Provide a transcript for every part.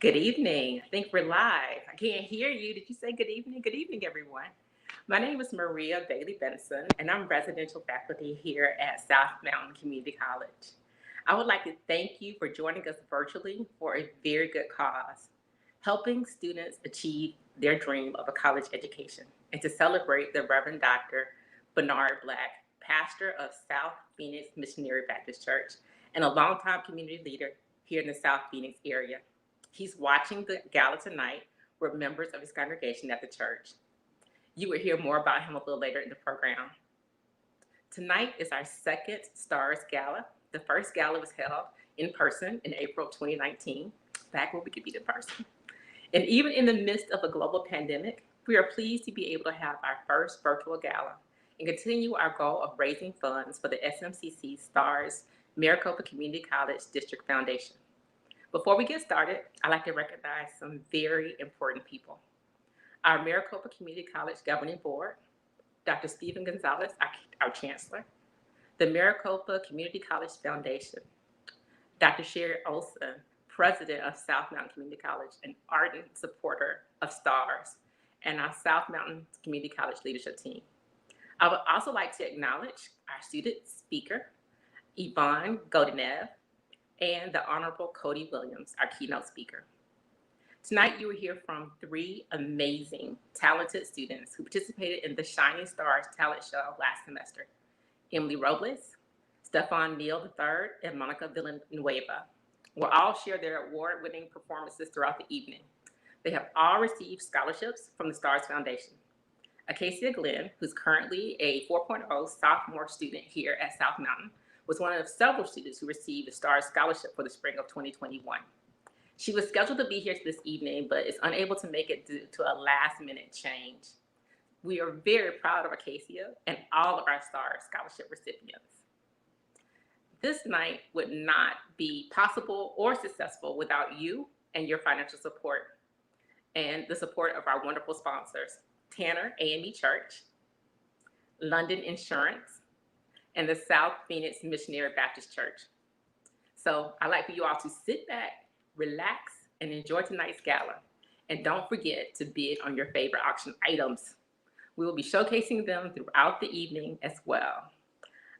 Good evening. I think we're live. I can't hear you. Did you say good evening? Good evening, everyone. My name is Maria Bailey Benson, and I'm residential faculty here at South Mountain Community College. I would like to thank you for joining us virtually for a very good cause, helping students achieve their dream of a college education, and to celebrate the Reverend Dr. Bernard Black, pastor of South Phoenix Missionary Baptist Church and a longtime community leader here in the South Phoenix area. He's watching the gala tonight with members of his congregation at the church. You will hear more about him a little later in the program. Tonight is our second Stars Gala. The first gala was held in person in April 2019, back when we could meet in person. And even in the midst of a global pandemic, we are pleased to be able to have our first virtual gala and continue our goal of raising funds for the SMCC Stars Maricopa Community College District Foundation. Before we get started, I'd like to recognize some very important people. Our Maricopa Community College Governing Board, Dr. Stephen Gonzalez, our Chancellor, the Maricopa Community College Foundation, Dr. Sherry Olson, President of South Mountain Community College, an ardent supporter of STARS, and our South Mountain Community College leadership team. I would also like to acknowledge our student speaker, Yvonne Godinev, and the Honorable Cody Williams, our keynote speaker. Tonight, you will hear from three amazing, talented students who participated in the Shining Stars talent show last semester: Emily Robles, Stefan Neal III, and Monica Villanueva will all share their award-winning performances throughout the evening. They have all received scholarships from the Stars Foundation. Acacia Glenn, who's currently a 4.0 sophomore student here at South Mountain, was one of several students who received the STARS Scholarship for the spring of 2021. She was scheduled to be here this evening, but is unable to make it due to a last-minute change. We are very proud of Acacia and all of our STARS Scholarship recipients. This night would not be possible or successful without you and your financial support, and the support of our wonderful sponsors, Tanner AME Church, London Insurance, and the South Phoenix Missionary Baptist Church. So I'd like for you all to sit back, relax, and enjoy tonight's gala. And don't forget to bid on your favorite auction items. We will be showcasing them throughout the evening as well.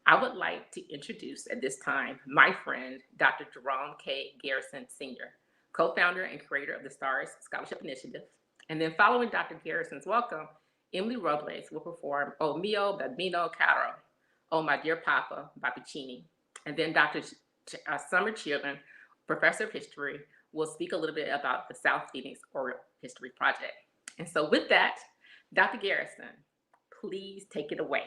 I would like to introduce at this time my friend, Dr. Jerome K. Garrison Sr., co-founder and creator of the STARS Scholarship Initiative. And then following Dr. Garrison's welcome, Emily Robles will perform O Mio Bambino Caro, Oh My Dear Papa by Puccini. And then Dr. Summer Children, professor of history, will speak a little bit about the South Phoenix Oral History Project. And so with that, Dr. Garrison, please take it away.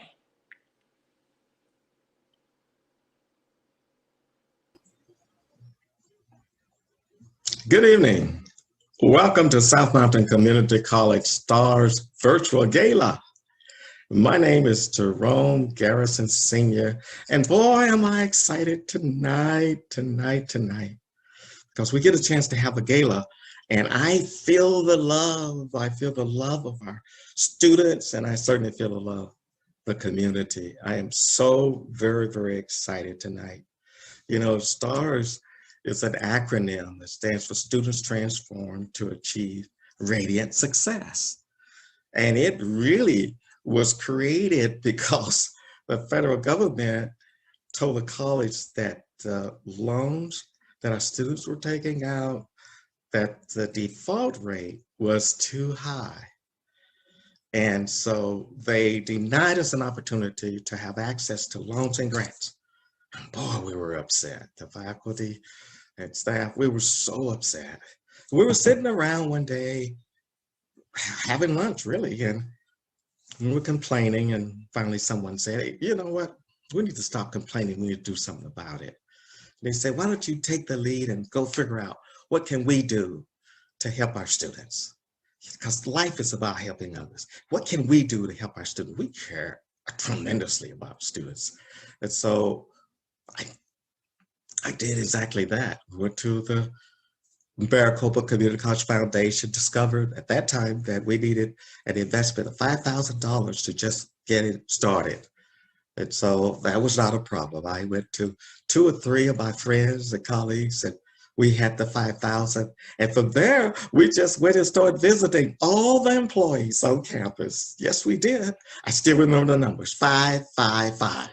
Good evening. Welcome to South Mountain Community College STARS Virtual Gala. My name is Jerome Garrison Sr. And boy, am I excited tonight, because we get a chance to have a gala, and I feel the love. I feel the love of our students, and I certainly feel the love of the community. I am so very, very excited tonight. You know, STARS is an acronym that stands for Students Transformed to Achieve Radiant Success. And it really was created because the federal government told the college that loans that our students were taking out, that the default rate was too high. And so they denied us an opportunity to have access to loans and grants. And boy, we were upset. The faculty and staff, we were so upset. We were sitting around one day having lunch, really, and we were complaining, and finally someone said, hey, you know what? We need to stop complaining. We need to do something about it. They said, why don't you take the lead and go figure out what can we do to help our students? Because life is about helping others. What can we do to help our students? We care tremendously about students. And so I did exactly that. Went to the Maricopa Community College Foundation, discovered at that time that we needed an investment of $5,000 to just get it started. And so that was not a problem. I went to 2 or 3 of my friends and colleagues, and we had the 5,000. And from there, we just went and started visiting all the employees on campus. Yes, we did. I still remember the numbers, 555.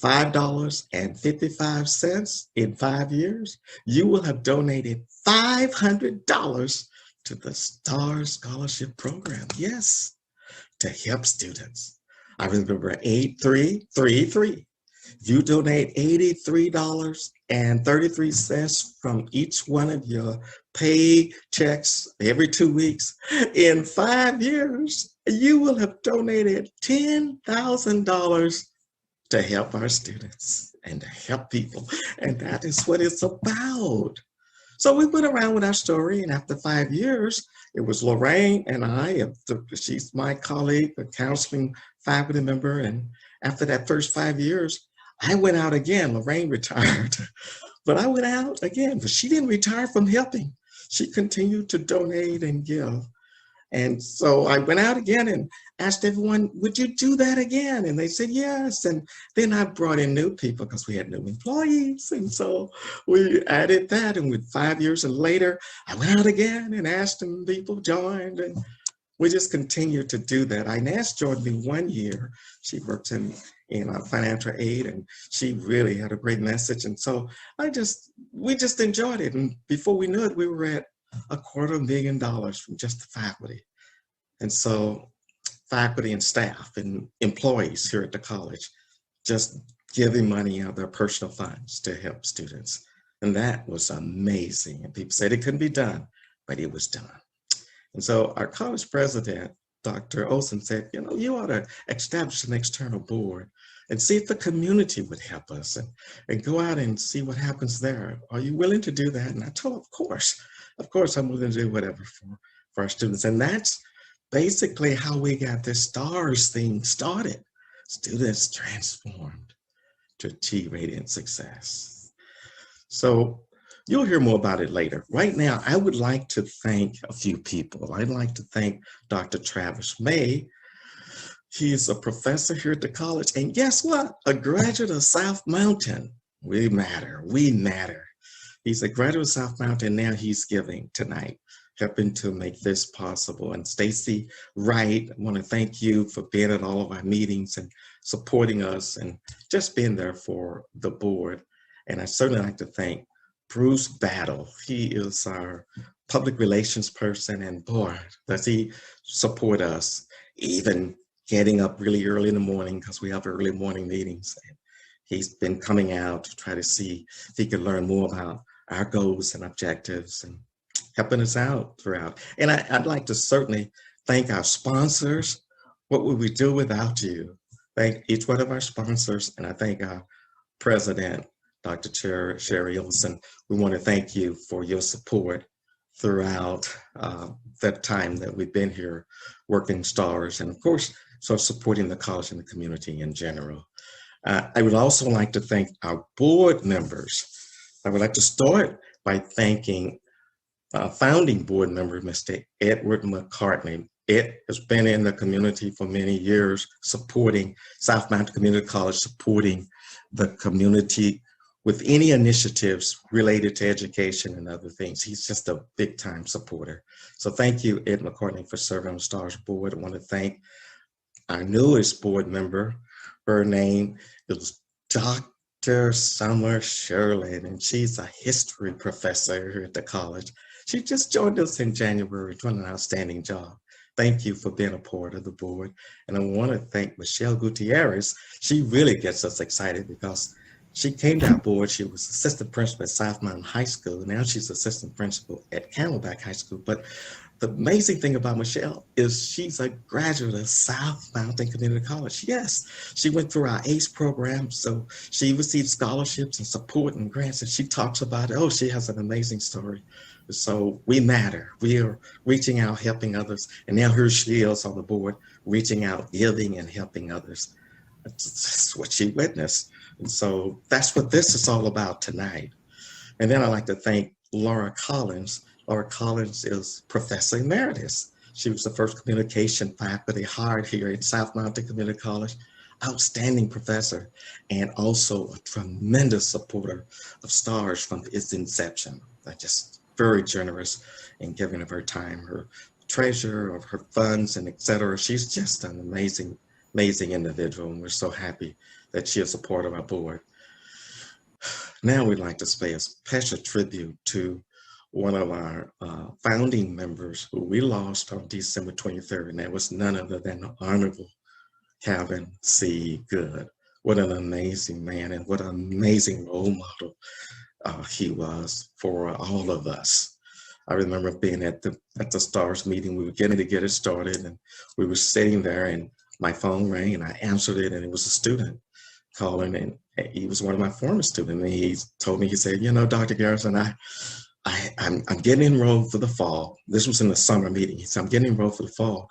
$5.55 in 5 years. You will have donated $500 to the STAR Scholarship Program. Yes, to help students. I remember 8333. You donate $83.33 from each one of your pay checks every 2 weeks. In 5 years, you will have donated $10,000 to help our students and to help people. And that is what it's about. So we went around with our story, and after 5 years, it was Lorraine and I, she's my colleague, a counseling faculty member. And after that first 5 years, I went out again. Lorraine retired, but I went out again, but she didn't retire from helping. She continued to donate and give. And so I went out again and asked everyone, would you do that again? And they said, yes. And then I brought in new people because we had new employees. And so we added that. And with 5 years and later, I went out again and asked them, people joined. And we just continued to do that. Inez joined me 1 year. She works in financial aid, and she really had a great message. And so we just enjoyed it. And before we knew it, we were at $250,000 from just the faculty. And so faculty and staff and employees here at the college just giving money out of their personal funds to help students. And that was amazing. And people said it couldn't be done, but it was done. And so our college president, Dr. Olson, said, you ought to establish an external board and see if the community would help us and go out and see what happens there. Are you willing to do that? And I told him, of course, I'm willing to do whatever for our students. And that's basically how we got this STARS thing started. Students transformed to achieve radiant success. So you'll hear more about it later. Right now, I would like to thank a few people. I'd like to thank Dr. Travis May. He's a professor here at the college. And guess what? A graduate of South Mountain. We matter. He's a graduate of South Mountain. Now he's giving tonight, helping to make this possible. And Stacy Wright, I want to thank you for being at all of our meetings and supporting us and just being there for the board. And I certainly like to thank Bruce Battle. He is our public relations person, and boy, does he support us, even getting up really early in the morning because we have early morning meetings. And he's been coming out to try to see if he can learn more about our goals and objectives and helping us out throughout. And I'd like to certainly thank our sponsors. What would we do without you? Thank each one of our sponsors, and I thank our president, Dr. Sherry Olson. We want to thank you for your support throughout that time that we've been here working STARS, and of course, so supporting the college and the community in general. I would also like to thank our board members. I would like to start by thanking founding board member, Mr. Edward McCartney. Ed has been in the community for many years, supporting South Mountain Community College, supporting the community with any initiatives related to education and other things. He's just a big time supporter. So thank you, Ed McCartney, for serving on the STARS board. I want to thank our newest board member. Her name is Dr. Summer Sherlin, and she's a history professor here at the college. She just joined us in January, doing an outstanding job. Thank you for being a part of the board. And I want to thank Michelle Gutierrez. She really gets us excited because she came to our board. She was assistant principal at South Mountain High School. Now she's assistant principal at Camelback High School. But the amazing thing about Michelle is she's a graduate of South Mountain Community College. Yes, she went through our ACE program, so she received scholarships and support and grants, and she talks about it. Oh, she has an amazing story. So we matter. We are reaching out, helping others, and now here she is on the board, reaching out, giving and helping others. That's what she witnessed. And so that's what this is all about tonight. And then I'd like to thank Laura Collins. Laura Collins is Professor Emeritus. She was the first communication faculty hired here at South Mountain Community College. outstanding professor, and also a tremendous supporter of STARS from its inception. Just very generous in giving of her time, her treasure of her funds, and etc. She's just an amazing, amazing individual, and we're so happy that she is a part of our board. Now we'd like to pay a special tribute to one of our founding members who we lost on December 23rd, and that was none other than the Honorable Calvin C. Good. What an amazing man and what an amazing role model he was for all of us. I remember being at the STARS meeting. We were getting to get it started, and we were sitting there, and my phone rang, and I answered it, and it was a student calling, and he was one of my former students. And he told me, he said, you know, Dr. Garrison, I'm getting enrolled for the fall. This was in the summer meeting. He said, I'm getting enrolled for the fall,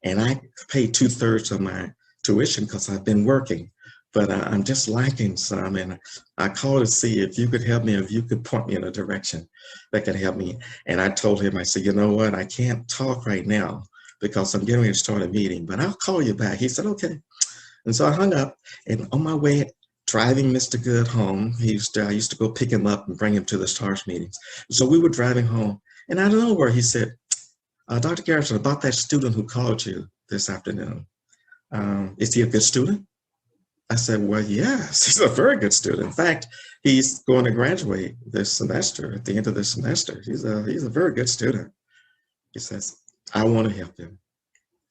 and I paid 2/3 of my tuition because I've been working, but I'm just lacking some, and I called to see if you could help me, if you could point me in a direction that could help me. And I told him, I said, you know what, I can't talk right now because I'm getting ready to start a meeting, but I'll call you back. He said, okay. And so I hung up, and on my way driving Mr. Good home, I used to go pick him up and bring him to the STARS meetings. So we were driving home, and out of nowhere, he said, Dr. Garrison, about that student who called you this afternoon, is he a good student? I said, well, yes, he's a very good student. In fact, he's going to graduate this semester, at the end of this semester. He's a very good student. He says, I want to help him.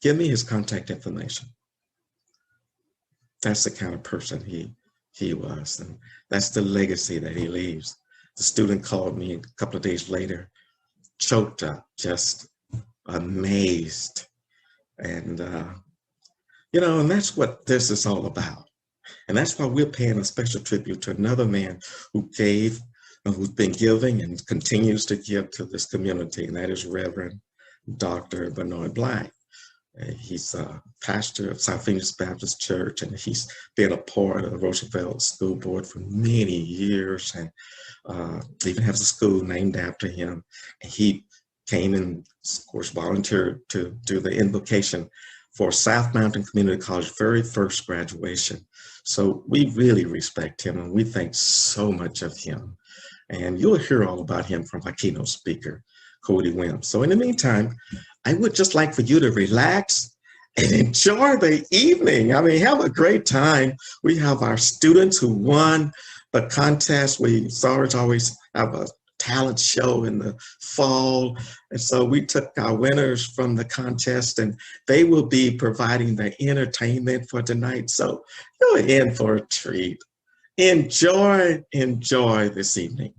Give me his contact information. That's the kind of person he was, and that's the legacy that he leaves. The student called me a couple of days later, choked up, just amazed. And, you know, and that's what this is all about. And that's why we're paying a special tribute to another man who gave, who's been giving and continues to give to this community, and that is Reverend Dr. Bernard Black. He's a pastor of South Phoenix Baptist Church, and he's been a part of the Roosevelt School Board for many years, and even has a school named after him. And he came and, of course, volunteered to do the invocation for South Mountain Community College very first graduation. So we really respect him, and we think so much of him. And you'll hear all about him from our keynote speaker, Cody Wim. So in the meantime, I would just like for you to relax and enjoy the evening. I mean, have a great time. We have our students who won the contest. We always have a talent show in the fall. And so we took our winners from the contest, and they will be providing the entertainment for tonight. So you're in for a treat. Enjoy this evening.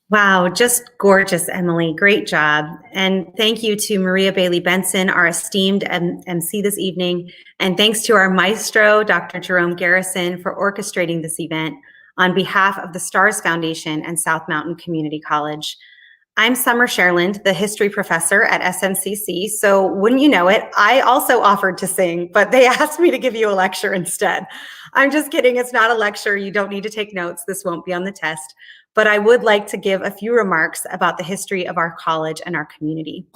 Wow, just gorgeous, Emily. Great job. And thank you to Maria Bailey Benson, our esteemed MC this evening. And thanks to our maestro, Dr. Jerome Garrison, for orchestrating this event on behalf of the STARS Foundation and South Mountain Community College. I'm Summer Sherland, the history professor at SMCC. So wouldn't you know it, I also offered to sing, but they asked me to give you a lecture instead. I'm just kidding. It's not a lecture. You don't need to take notes. This won't be on the test. But I would like to give a few remarks about the history of our college and our community.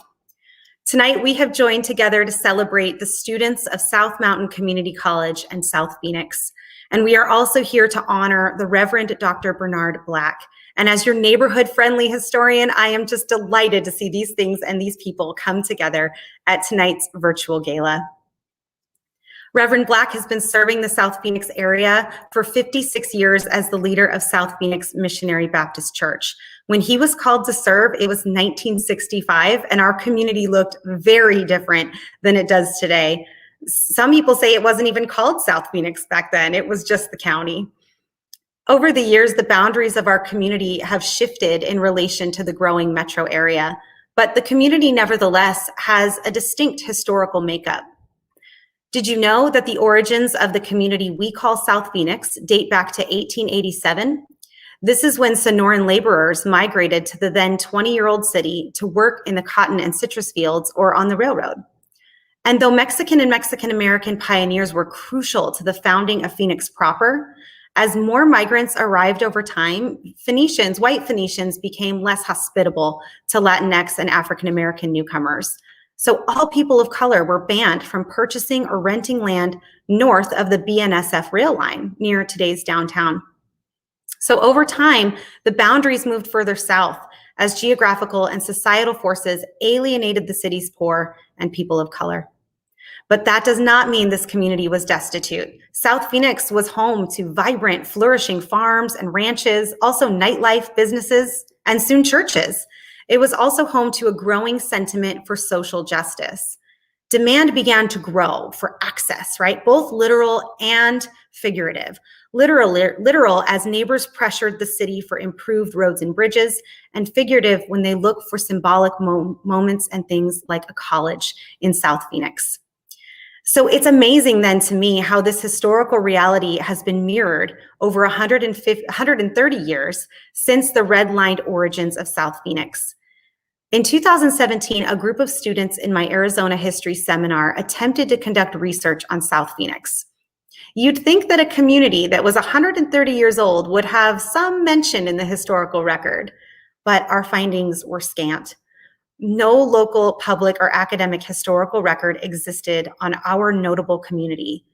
Tonight, we have joined together to celebrate the students of South Mountain Community College and South Phoenix. And we are also here to honor the Reverend Dr. Bernard Black. And as your neighborhood-friendly historian, I am just delighted to see these things and these people come together at tonight's virtual gala. Reverend Black has been serving the South Phoenix area for 56 years as the leader of South Phoenix Missionary Baptist Church. When he was called to serve, it was 1965, and our community looked very different than it does today. Some people say it wasn't even called South Phoenix back then. It was just the county. Over the years, the boundaries of our community have shifted in relation to the growing metro area, but the community nevertheless has a distinct historical makeup. Did you know that the origins of the community we call South Phoenix date back to 1887? This is when Sonoran laborers migrated to the then 20-year-old city to work in the cotton and citrus fields or on the railroad. And though Mexican and Mexican-American pioneers were crucial to the founding of Phoenix proper, as more migrants arrived over time, Phoenicians, white Phoenicians, became less hospitable to Latinx and African-American newcomers. So all people of color were banned from purchasing or renting land north of the BNSF rail line near today's downtown. So over time, the boundaries moved further south as geographical and societal forces alienated the city's poor and people of color. But that does not mean this community was destitute. South Phoenix was home to vibrant, flourishing farms and ranches, also nightlife, businesses, and soon churches. It was also home to a growing sentiment for social justice. Demand began to grow for access, right? Both literal and figurative. Literal as neighbors pressured the city for improved roads and bridges, and figurative when they looked for symbolic moments and things like a college in South Phoenix. So it's amazing then to me how this historical reality has been mirrored over 130 years since the red-lined origins of South Phoenix. In 2017, a group of students in my Arizona history seminar attempted to conduct research on South Phoenix. You'd think that a community that was 130 years old would have some mention in the historical record, but our findings were scant. No local public or academic historical record existed on our notable community,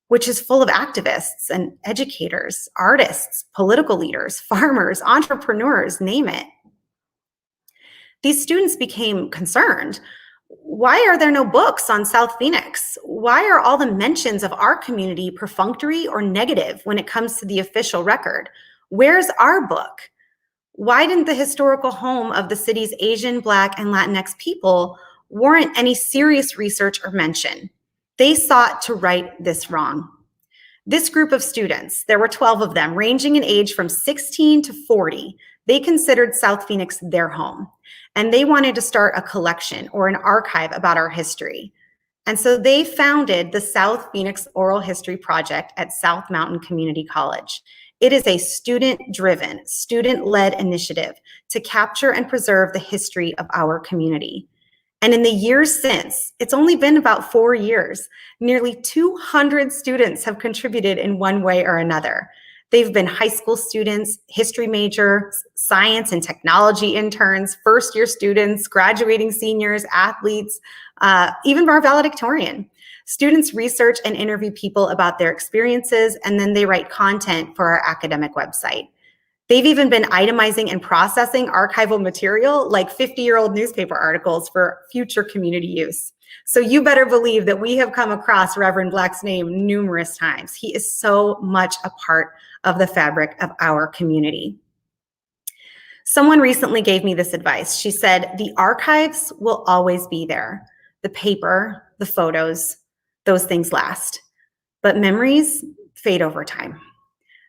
which is full of activists and educators, artists, political leaders, farmers, entrepreneurs, name it. These students became concerned. Why are there no books on South Phoenix? Why are all the mentions of our community perfunctory or negative when it comes to the official record? Where's our book? Why didn't the historical home of the city's Asian, Black, and Latinx people warrant any serious research or mention? They sought to right this wrong. This group of students, there were 12 of them, ranging in age from 16 to 40, they considered South Phoenix their home, and they wanted to start a collection or an archive about our history. And so they founded the South Phoenix Oral History Project at South Mountain Community College. It is a student-driven, student-led initiative to capture and preserve the history of our community. And in the years since, it's only been about 4 years, nearly 200 students have contributed in one way or another. They've been high school students, history majors, science and technology interns, first-year students, graduating seniors, athletes, even our valedictorian. Students research and interview people about their experiences, and then they write content for our academic website. They've even been itemizing and processing archival material like 50-year-old newspaper articles for future community use. So you better believe that we have come across Reverend Black's name numerous times. He is so much a part of the fabric of our community. Someone recently gave me this advice. She said, the archives will always be there. The paper, the photos, those things last. But memories fade over time.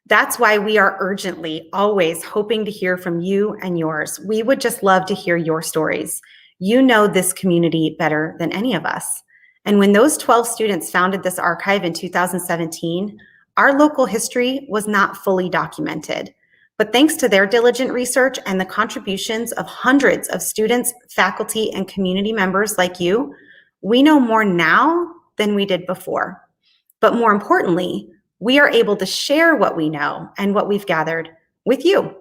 That's why we are urgently always hoping to hear from you and yours. We would just love to hear your stories. You know this community better than any of us. And when those 12 students founded this archive in 2017, our local history was not fully documented. But thanks to their diligent research and the contributions of hundreds of students, faculty, and community members like you, we know more now than we did before. But more importantly, we are able to share what we know and what we've gathered with you.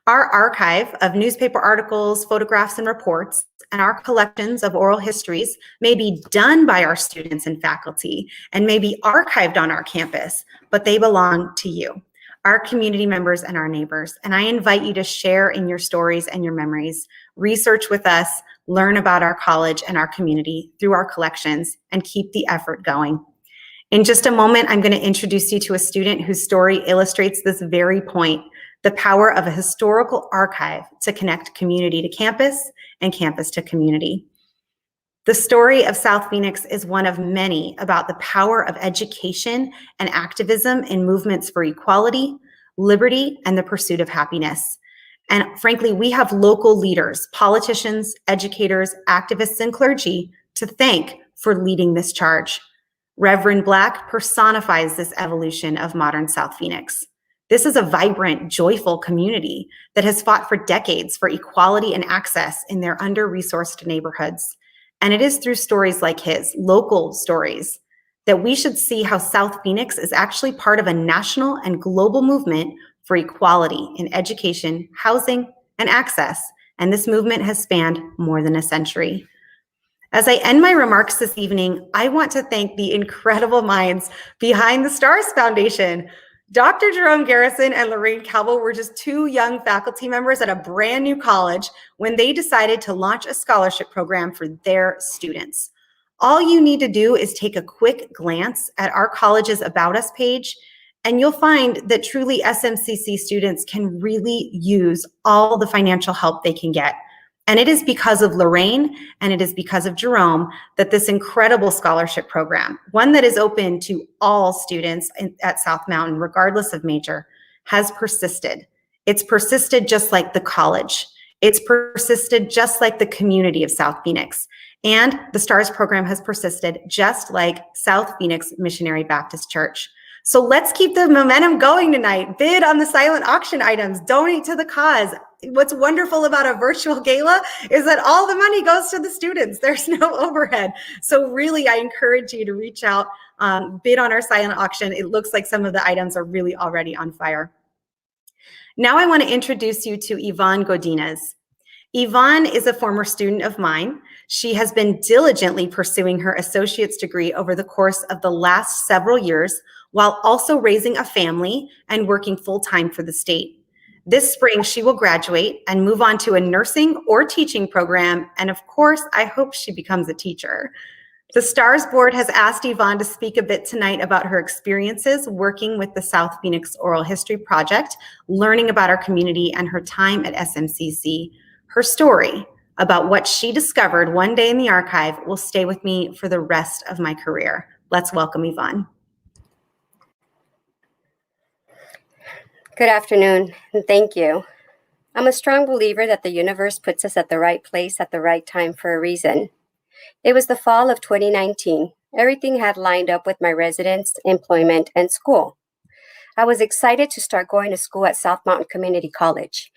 Our archive of newspaper articles, photographs, and reports, and our collections of oral histories may be done by our students and faculty and may be archived on our campus, but they belong to you, our community members and our neighbors. And I invite you to share in your stories and your memories, research with us, learn about our college and our community through our collections, and keep the effort going. In just a moment, I'm going to introduce you to a student whose story illustrates this very point, the power of a historical archive to connect community to campus and campus to community. The story of South Phoenix is one of many about the power of education and activism in movements for equality, liberty, and the pursuit of happiness. And frankly, we have local leaders, politicians, educators, activists, and clergy to thank for leading this charge. Reverend Black personifies this evolution of modern South Phoenix. This is a vibrant, joyful community that has fought for decades for equality and access in their under-resourced neighborhoods. And it is through stories like his, local stories, that we should see how South Phoenix is actually part of a national and global movement for equality in education, housing, and access. And this movement has spanned more than a century. As I end my remarks this evening, I want to thank the incredible minds behind the STARS Foundation. Dr. Jerome Garrison and Lorraine Calvo were just two young faculty members at a brand new college when they decided to launch a scholarship program for their students. All you need to do is take a quick glance at our college's About Us page, and you'll find that truly SMCC students can really use all the financial help they can get. And it is because of Lorraine and it is because of Jerome that this incredible scholarship program, one that is open to all students at South Mountain, regardless of major, has persisted. It's persisted just like the college. It's persisted just like the community of South Phoenix. And the STARS program has persisted just like South Phoenix Missionary Baptist Church. So let's keep the momentum going tonight. Bid on the silent auction items, donate to the cause. What's wonderful about a virtual gala is that all the money goes to the students. There's no overhead. So really, I encourage you to reach out, bid on our silent auction. It looks like some of the items are really already on fire. Now I want to introduce you to Yvonne Godinez. Yvonne is a former student of mine. She has been diligently pursuing her associate's degree over the course of the last several years, while also raising a family and working full-time for the state. This spring, she will graduate and move on to a nursing or teaching program. And of course, I hope she becomes a teacher. The STARS board has asked Yvonne to speak a bit tonight about her experiences working with the South Phoenix Oral History Project, learning about our community and her time at SMCC. Her story about what she discovered one day in the archive will stay with me for the rest of my career. Let's welcome Yvonne. Good afternoon, and thank you. I'm a strong believer that the universe puts us at the right place at the right time for a reason. It was the fall of 2019. Everything had lined up with my residence, employment, and school. I was excited to start going to school at South Mountain Community College.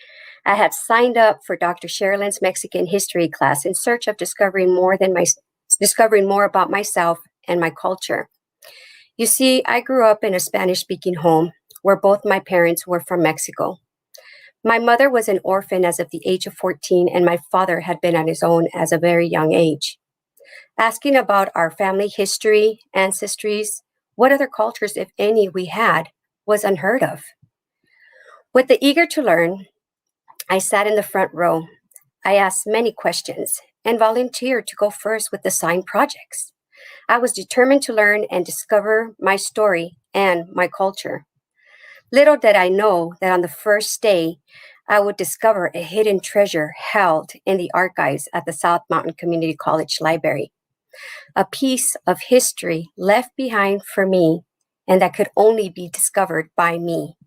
I had signed up for Dr. Sherilyn's Mexican history class in search of discovering more about myself and my culture. You see, I grew up in a Spanish-speaking home where both my parents were from Mexico. My mother was an orphan as of the age of 14, and my father had been on his own as a very young age. Asking about our family history, ancestries, what other cultures, if any, we had, was unheard of. With the eager to learn, I sat in the front row. I asked many questions and volunteered to go first with the signed projects. I was determined to learn and discover my story and my culture. Little did I know that on the first day, I would discover a hidden treasure held in the archives at the South Mountain Community College Library, a piece of history left behind for me and that could only be discovered by me.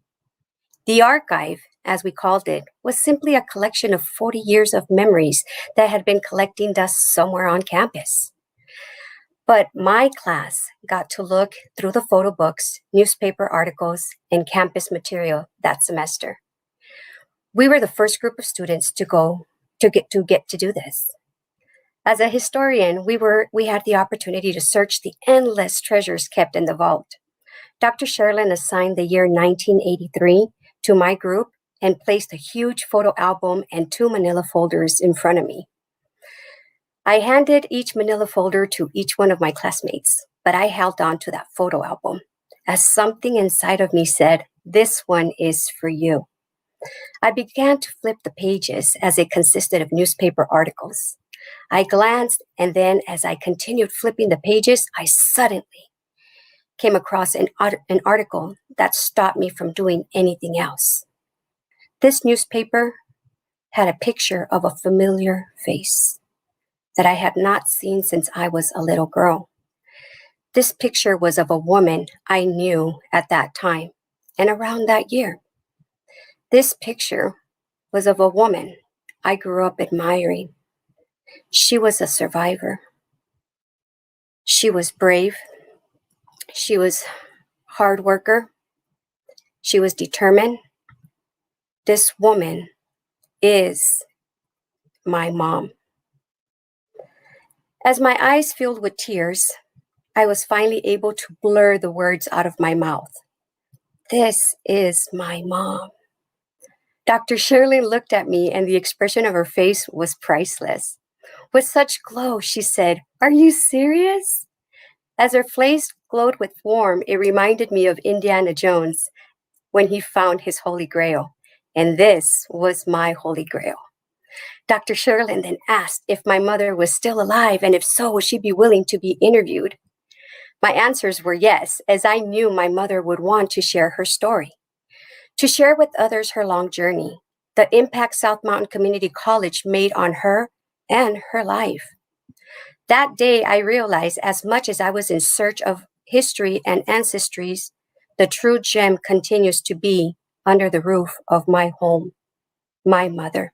The archive, as we called it, was simply a collection of 40 years of memories that had been collecting dust somewhere on campus. But my class got to look through the photo books, newspaper articles, and campus material that semester. We were the first group of students to get to do this. As a historian, we had the opportunity to search the endless treasures kept in the vault. Dr. Sherilyn assigned the year 1983 to my group and placed a huge photo album and 2 manila folders in front of me. I handed each manila folder to each one of my classmates, but I held on to that photo album as something inside of me said, "This one is for you." I began to flip the pages as it consisted of newspaper articles. I glanced, and then as I continued flipping the pages, I suddenly came across an article that stopped me from doing anything else. This newspaper had a picture of a familiar face that I had not seen since I was a little girl. This picture was of a woman I knew at that time and around that year. This picture was of a woman I grew up admiring. She was a survivor. She was brave. She was hard worker. She was determined. This woman is my mom. As my eyes filled with tears, I was finally able to blur the words out of my mouth. This is my mom. Dr. Sherilyn looked at me and the expression of her face was priceless. With such glow, she said, "Are you serious?" As her face glowed with warmth, it reminded me of Indiana Jones when he found his Holy Grail. And this was my Holy Grail. Dr. Sherilyn then asked if my mother was still alive, and if so, would she be willing to be interviewed? My answers were yes, as I knew my mother would want to share her story, to share with others her long journey, the impact South Mountain Community College made on her and her life. That day, I realized as much as I was in search of history and ancestries, the true gem continues to be under the roof of my home, my mother.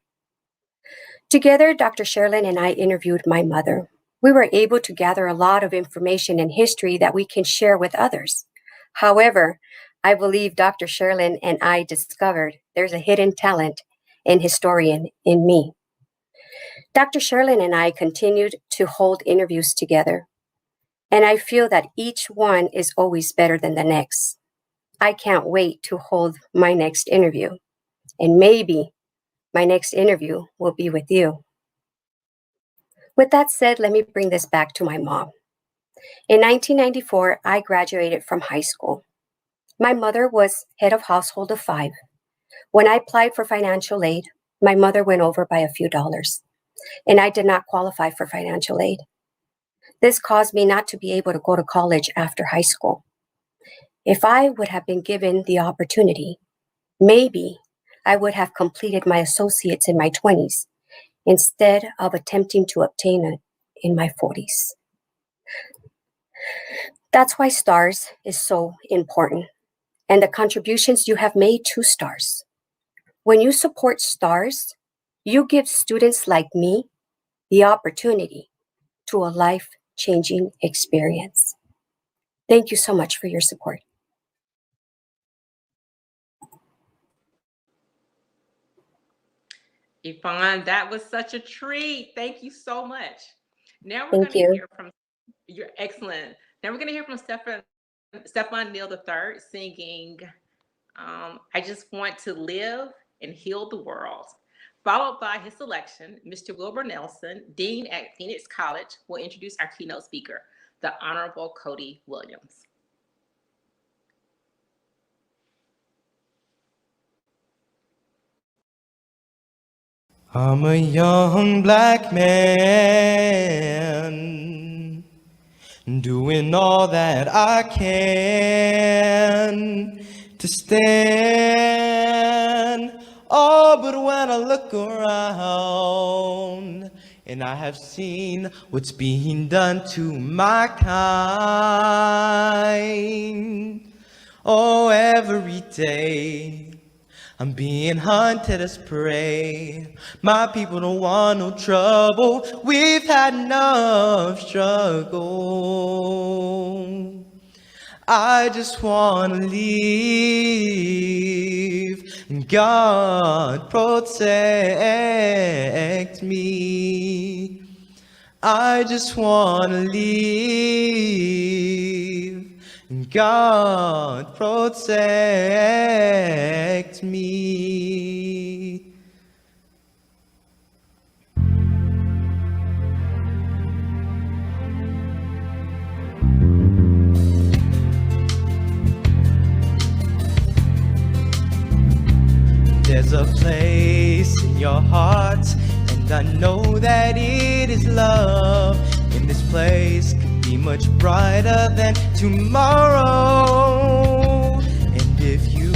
Together, Dr. Sherilyn and I interviewed my mother. We were able to gather a lot of information and history that we can share with others. However, I believe Dr. Sherilyn and I discovered there's a hidden talent and historian in me. Dr. Sherilyn and I continued to hold interviews together, and I feel that each one is always better than the next. I can't wait to hold my next interview, and maybe my next interview will be with you. With that said, let me bring this back to my mom. In 1994, I graduated from high school. My mother was head of household of 5. When I applied for financial aid, my mother went over by a few dollars, and I did not qualify for financial aid. This caused me not to be able to go to college after high school. If I would have been given the opportunity, maybe I would have completed my associates in my 20s instead of attempting to obtain it in my 40s. That's why STARS is so important, and the contributions you have made to STARS. When you support STARS, you give students like me the opportunity to a life-changing experience. Thank you so much for your support. Yvonne, that was such a treat. Thank you so much. Now we're Thank going to you. hear from, you're excellent. Now we're going to hear from Stefan Neal III singing I Just Want to Live and Heal the World, followed by his selection. Mr. Wilbur Nelson, Dean at Phoenix College, will introduce our keynote speaker, the Honorable Cody Williams. I'm a young black man doing all that I can to stand. Oh, but when I look around and I have seen what's being done to my kind, oh, every day I'm being hunted as prey. My people don't want no trouble. We've had enough struggle. I just wanna leave, and God protect me. I just wanna leave, and God protect me. There's a place in your heart, and I know that it is love. And this place could be much brighter than tomorrow. And if you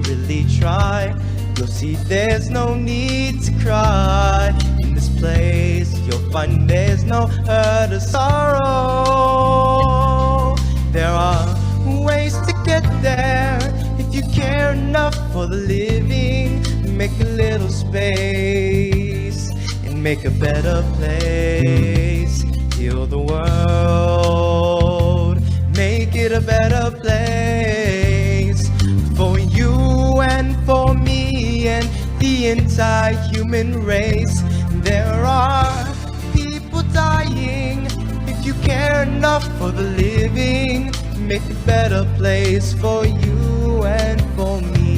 really try, you'll see there's no need to cry. In this place, you'll find there's no hurt or sorrow. There are ways to get there. If you care enough for the living, make a little space and make a better place. Heal the world, make it a better place. For you and for me and the entire human race. There are people dying. If you care enough for the living, make a better place for you and for me.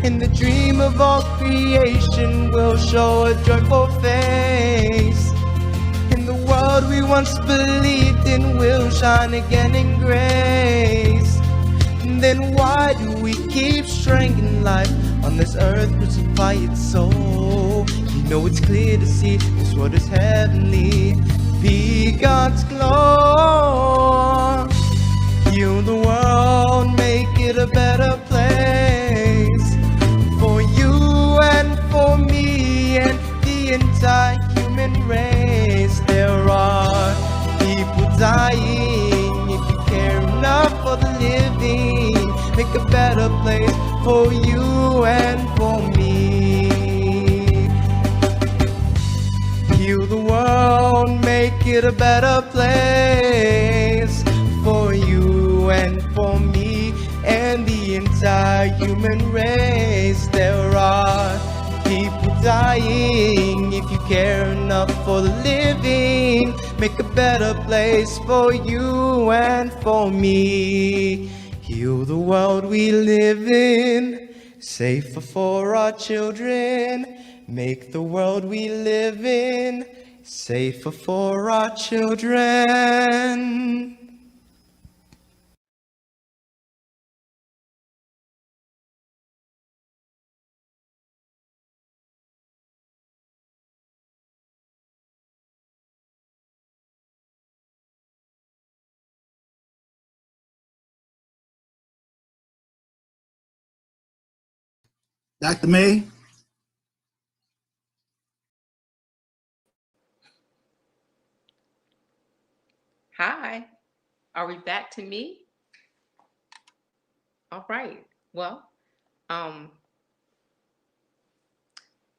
And the dream of all creation will show a joyful face. And the world we once believed in will shine again in grace. And then why do we keep strangling life on this earth crucify its soul? You know it's clear to see this world is heavenly. Be God's glory. Heal the world, make it a better place. For you and for me and the entire human race. There are people dying. If you care enough for the living, make a better place for you and for me. Heal the world, make it a better place for you and for me and the entire human race. There are people dying. If you care enough for the living, make a better place for you and for me. Heal the world we live in, safer for our children. Make the world we live in safer for our children. Dr. May? Hi, are we back to me? All right. Well, um,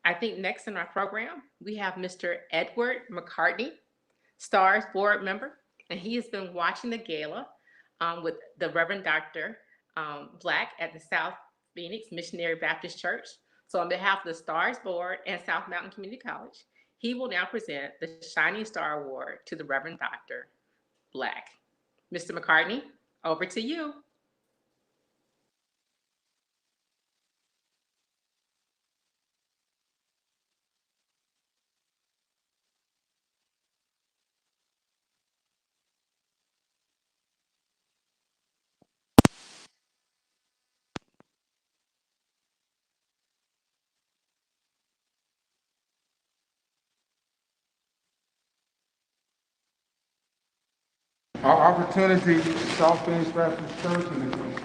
I think next in our program, we have Mr. Edward McCartney, STARS board member, and he has been watching the gala with the Reverend Dr. Black at the South Phoenix Missionary Baptist Church. So on behalf of the STARS board and South Mountain Community College, he will now present the Shining Star Award to the Reverend Dr. Black. Mr. McCartney, over to you. Our opportunity, South Phoenix Baptist Church and the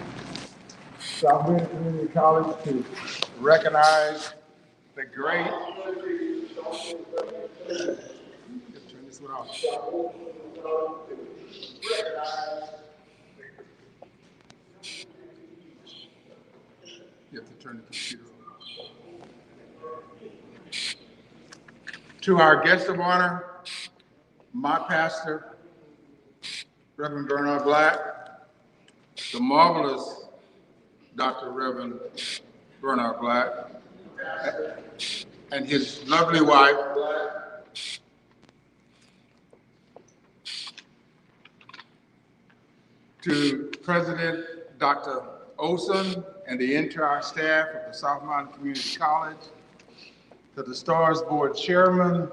South Phoenix Community College, to recognize the great. Turn this one off. get to turn the computer on. To our guest of honor, my pastor, Reverend Bernard Black, the marvelous Dr. Reverend Bernard Black, and his lovely wife, to President Dr. Olson and the entire staff of the South Mountain Community College, to the STARS Board Chairman,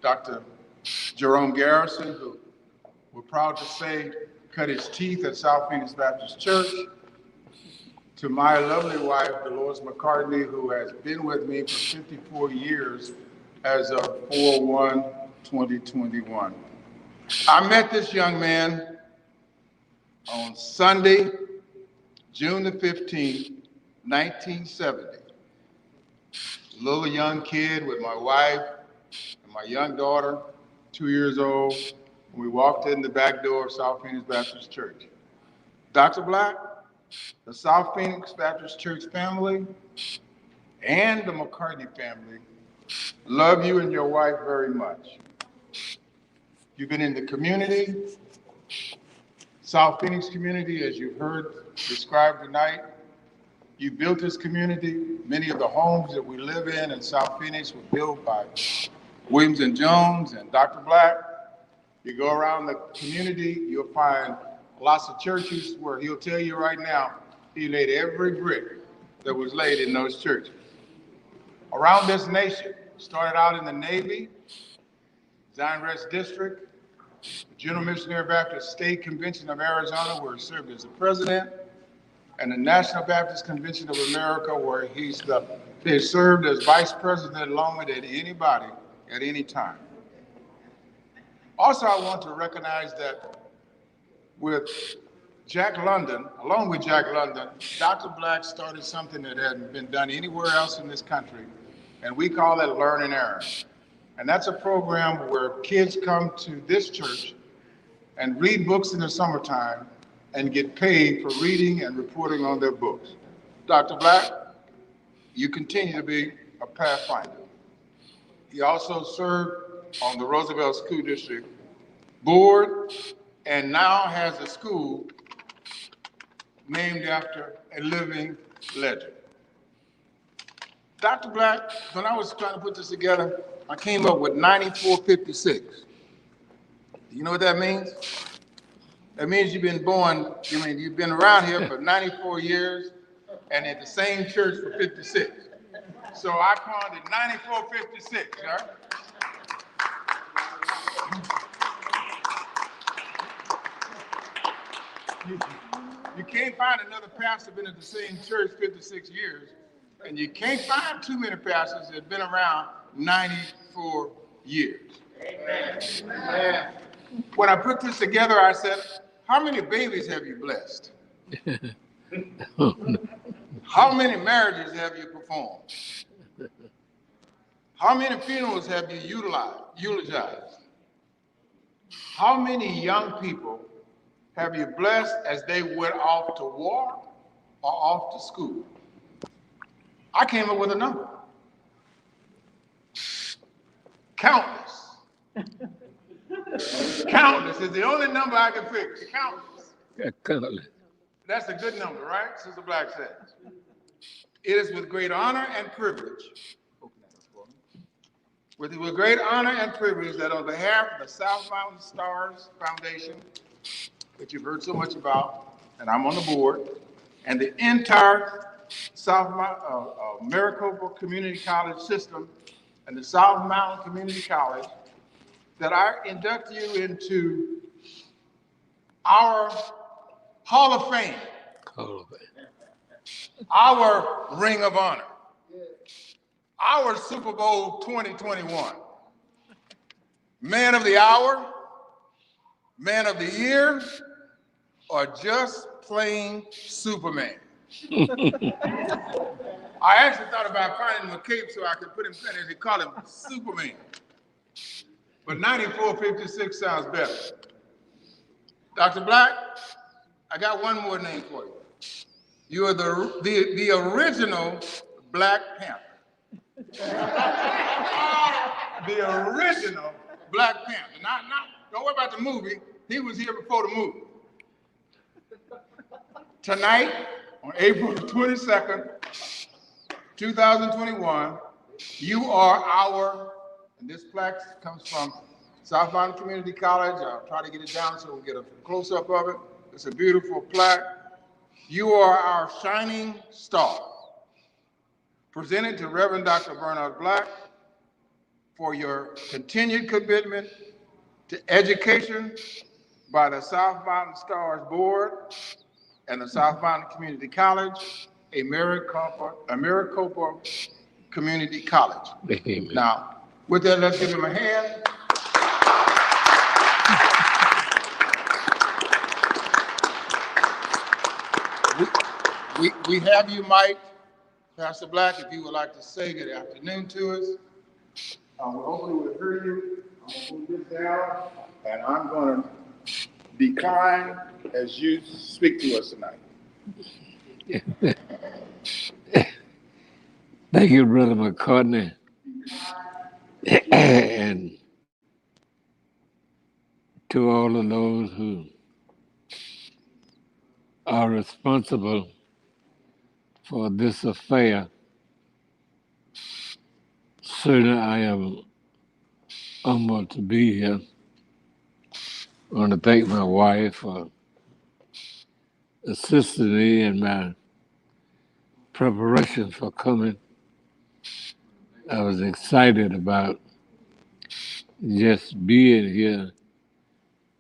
Dr. Jerome Garrison, who we're proud to say cut his teeth at South Phoenix Baptist Church, to my lovely wife, Dolores McCartney, who has been with me for 54 years as of 4/1/2021. I met this young man on Sunday, June the 15th, 1970. Little young kid with my wife and my young daughter, 2 years old, when we walked in the back door of South Phoenix Baptist Church. Dr. Black, the South Phoenix Baptist Church family and the McCartney family love you and your wife very much. You've been in the community, South Phoenix community, as you've heard described tonight. You built this community. Many of the homes that we live in South Phoenix were built by Williams and Jones and Dr. Black. You go around the community, you'll find lots of churches where he'll tell you right now, he laid every brick that was laid in those churches. Around this nation, started out in the Navy, Zion Rest District, General Missionary Baptist State Convention of Arizona, where he served as the president, and the National Baptist Convention of America, where he served as vice president longer than anybody at any time. Also, I want to recognize that with Jack London, along with Jack London, Dr. Black started something that hadn't been done anywhere else in this country, and we call it Learn and Earn. And that's a program where kids come to this church and read books in the summertime and get paid for reading and reporting on their books. Dr. Black, you continue to be a pathfinder. He also served on the Roosevelt School District Board and now has a school named after a living legend. Dr. Black, when I was trying to put this together, I came up with 9456. Do you know what that means? That means you've been you've been around here for 94 years and at the same church for 56. So I called it 9456, sir. You can't find another pastor been at the same church 56 years, and you can't find too many pastors that have been around 94 years. Amen. When I put this together, I said, how many babies have you blessed? How many marriages have you performed? How many funerals have you eulogized? How many young people have you blessed as they went off to war or off to school? I came up with a number. Countless. Countless is the only number I can fix. Countless. Yeah, countless. That's a good number, right? Sister Black says. It is with great honor and privilege. With great honor and privilege that on behalf of the South Mountain Stars Foundation, that you've heard so much about, and I'm on the board, and the entire Maricopa Community College system and the South Mountain Community College, that I induct you into our Hall of Fame, our Ring of Honor, our Super Bowl 2021, Man of the Hour, Man of the Year, or just plain Superman. I actually thought about finding him a cape so I could put him in it and call him Superman. But 9456 sounds better. Dr. Black, I got one more name for you. You are the original Black Panther. The original Black Panther. Don't worry about the movie. He was here before the movie. Tonight, on April 22nd, 2021, you are our, and this plaque comes from South Mountain Community College. I'll try to get it down so we'll get a close-up of it. It's a beautiful plaque. You are our shining star, presented to Reverend Dr. Bernard Black for your continued commitment to education by the South Mountain Stars Board and the South Mountain Community College, a Maricopa Community College. Amen. Now, with that, let's give him a hand. We have you, Mike, Pastor Black, if you would like to say good afternoon to us. Hopefully we'll hear you. I'm going to move this down, and I'm going to decline as you speak to us tonight. Thank you, Brother McCartney. And to all of those who are responsible for this affair, certainly I am humbled to be here. I want to thank my wife for assisting me in my preparation for coming. I was excited about just being here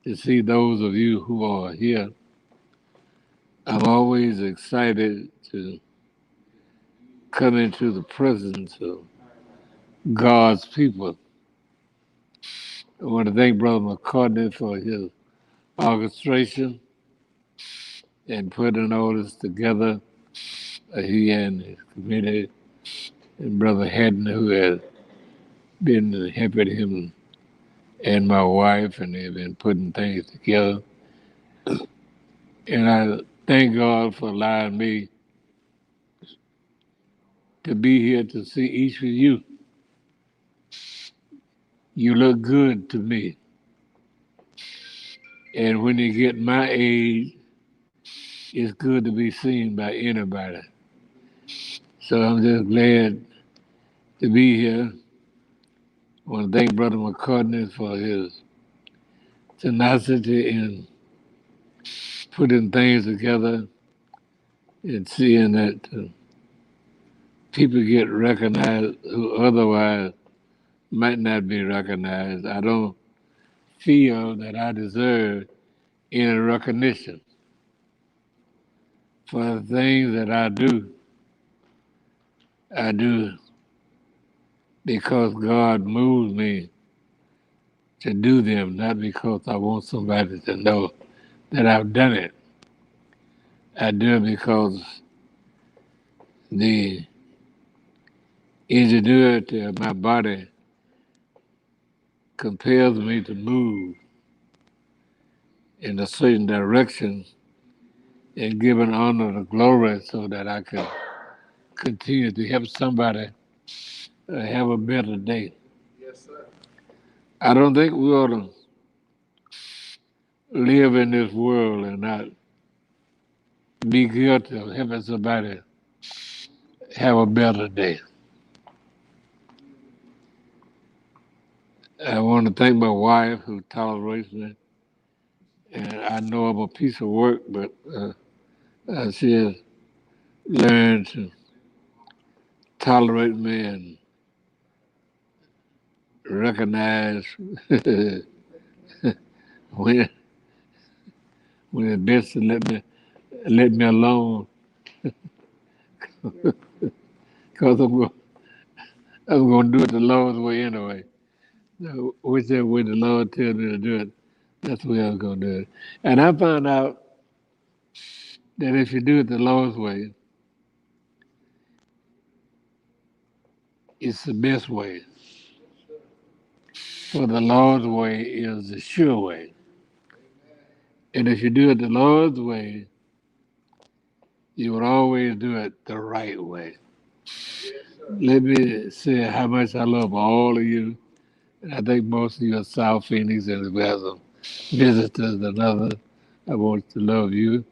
to see those of you who are here. I'm always excited to come into the presence of God's people. I want to thank Brother McCartney for his orchestration and putting all this together. He and his committee, and Brother Haddon, who has been helping him and my wife, and they've been putting things together. And I thank God for allowing me to be here to see each of you. You look good to me. And when you get my age, it's good to be seen by anybody. So I'm just glad to be here. I want to thank Brother McCartney for his tenacity in putting things together and seeing that people get recognized who otherwise might not be recognized. I don't feel that I deserve any recognition for the things that I do because God moves me to do them, not because I want somebody to know that I've done it. I do it because the ingenuity of my body compels me to move in a certain direction and give an honor to glory so that I can continue to help somebody have a better day. Yes, sir. I don't think we ought to live in this world and not be guilty of helping somebody have a better day. I want to thank my wife who tolerates me. And I know I'm a piece of work, but she has learned to tolerate me and recognize when it's best to let me alone, because I'm going to do it the Lord's way anyway. So whichever way the Lord tells me to do it, that's the way I'm going to do it. And I found out that if you do it the Lord's way, it's the best way. For the Lord's way is the sure way. And if you do it the Lord's way, you would always do it the right way. Let me say how much I love all of you. And I think most of you are South Phoenix, and if we have some visitors and others, I want to love you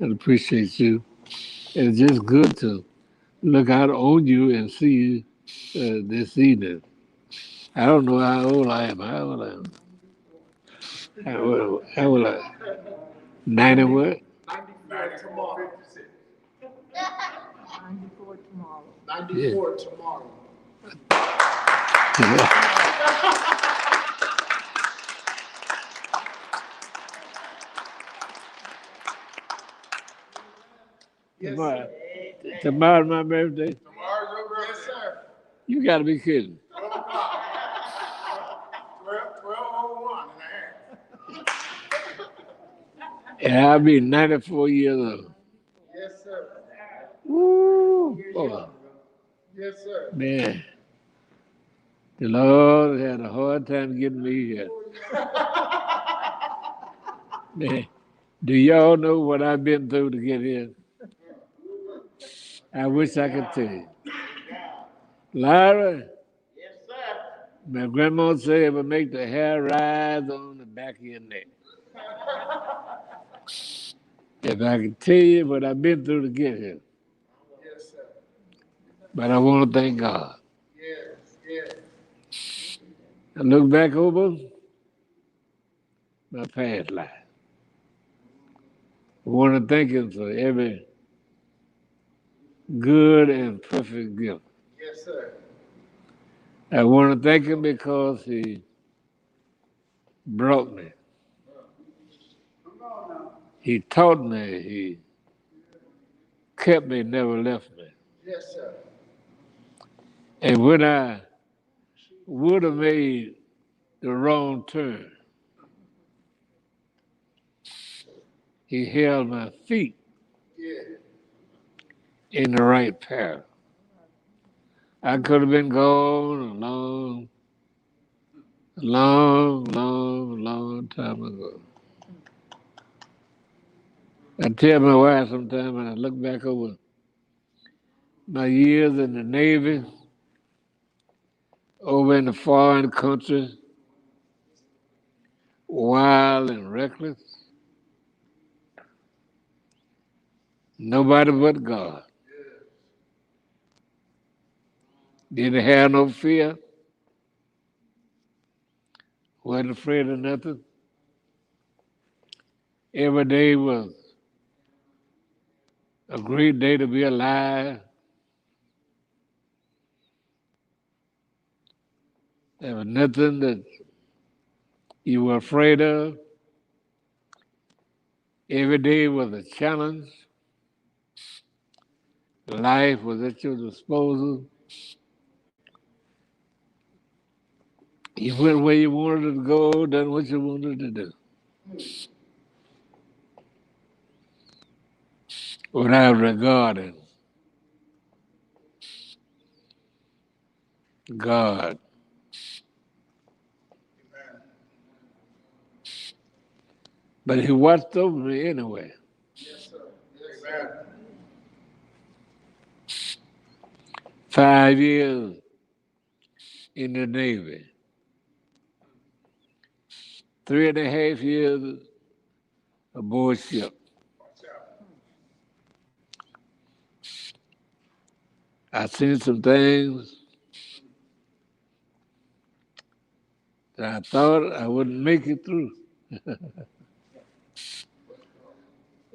and appreciate you. And it's just good to look out on you and see you this evening. I don't know how old I am. How old I am? How old I am? 90 what? 94 tomorrow. Tomorrow's my birthday. Tomorrow's your birthday. Yes, sir. You got to be kidding. 12:01 and a half. And I'll be 94 years old. Yes, sir. Woo! Boy, Yes, sir. man, the Lord had a hard time getting me here. Man, do y'all know what I've been through to get here? I wish I could tell you. Lyra, Yes, sir. my grandma said it would make the hair rise on the back of your neck. If I could tell you what I've been through to get here. Yes, sir. But I want to thank God. Yes, yes. I look back over my past life. I want to thank Him for every good and perfect gift. Yes, sir. I want to thank Him because He brought me. Come on now. He taught me. He kept me, never left me. Yes, sir. And when I would have made the wrong turn, He held my feet Yeah. in the right path. I could have been gone a long time ago. I tell my wife sometimes when I look back over my years in the Navy, over in the foreign countries, wild and reckless, nobody but God. Didn't have no fear, wasn't afraid of nothing. Every day was a great day to be alive. There was nothing that you were afraid of. Every day was a challenge. Life was at your disposal. You went where you wanted to go, done what you wanted to do. Without regarding God. But He watched over me anyway. Yes, sir. Yes, sir. 5 years in the Navy. 3.5 years aboard ship. I seen some things that I thought I wouldn't make it through.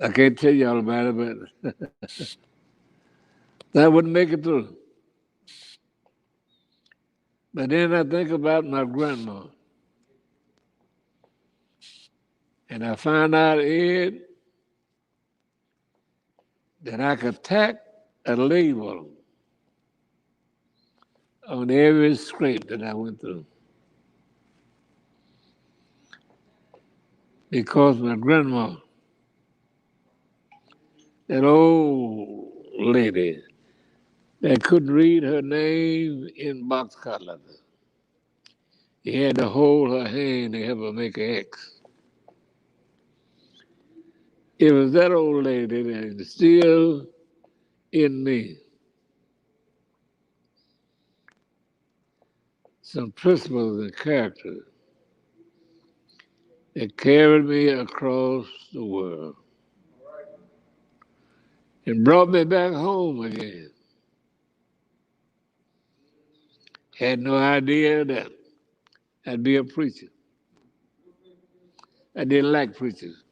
I can't tell y'all about it, but I wouldn't make it through. But then I think about my grandma. And I found out, Ed, that I could tack a label on every scrape that I went through. Because my grandma, that old lady that couldn't read her name in boxcar letters, you had to hold her hand to help her make an X. It was that old lady that instilled in me some principles and characters that carried me across the world and brought me back home again. Had no idea that I'd be a preacher. I didn't like preachers.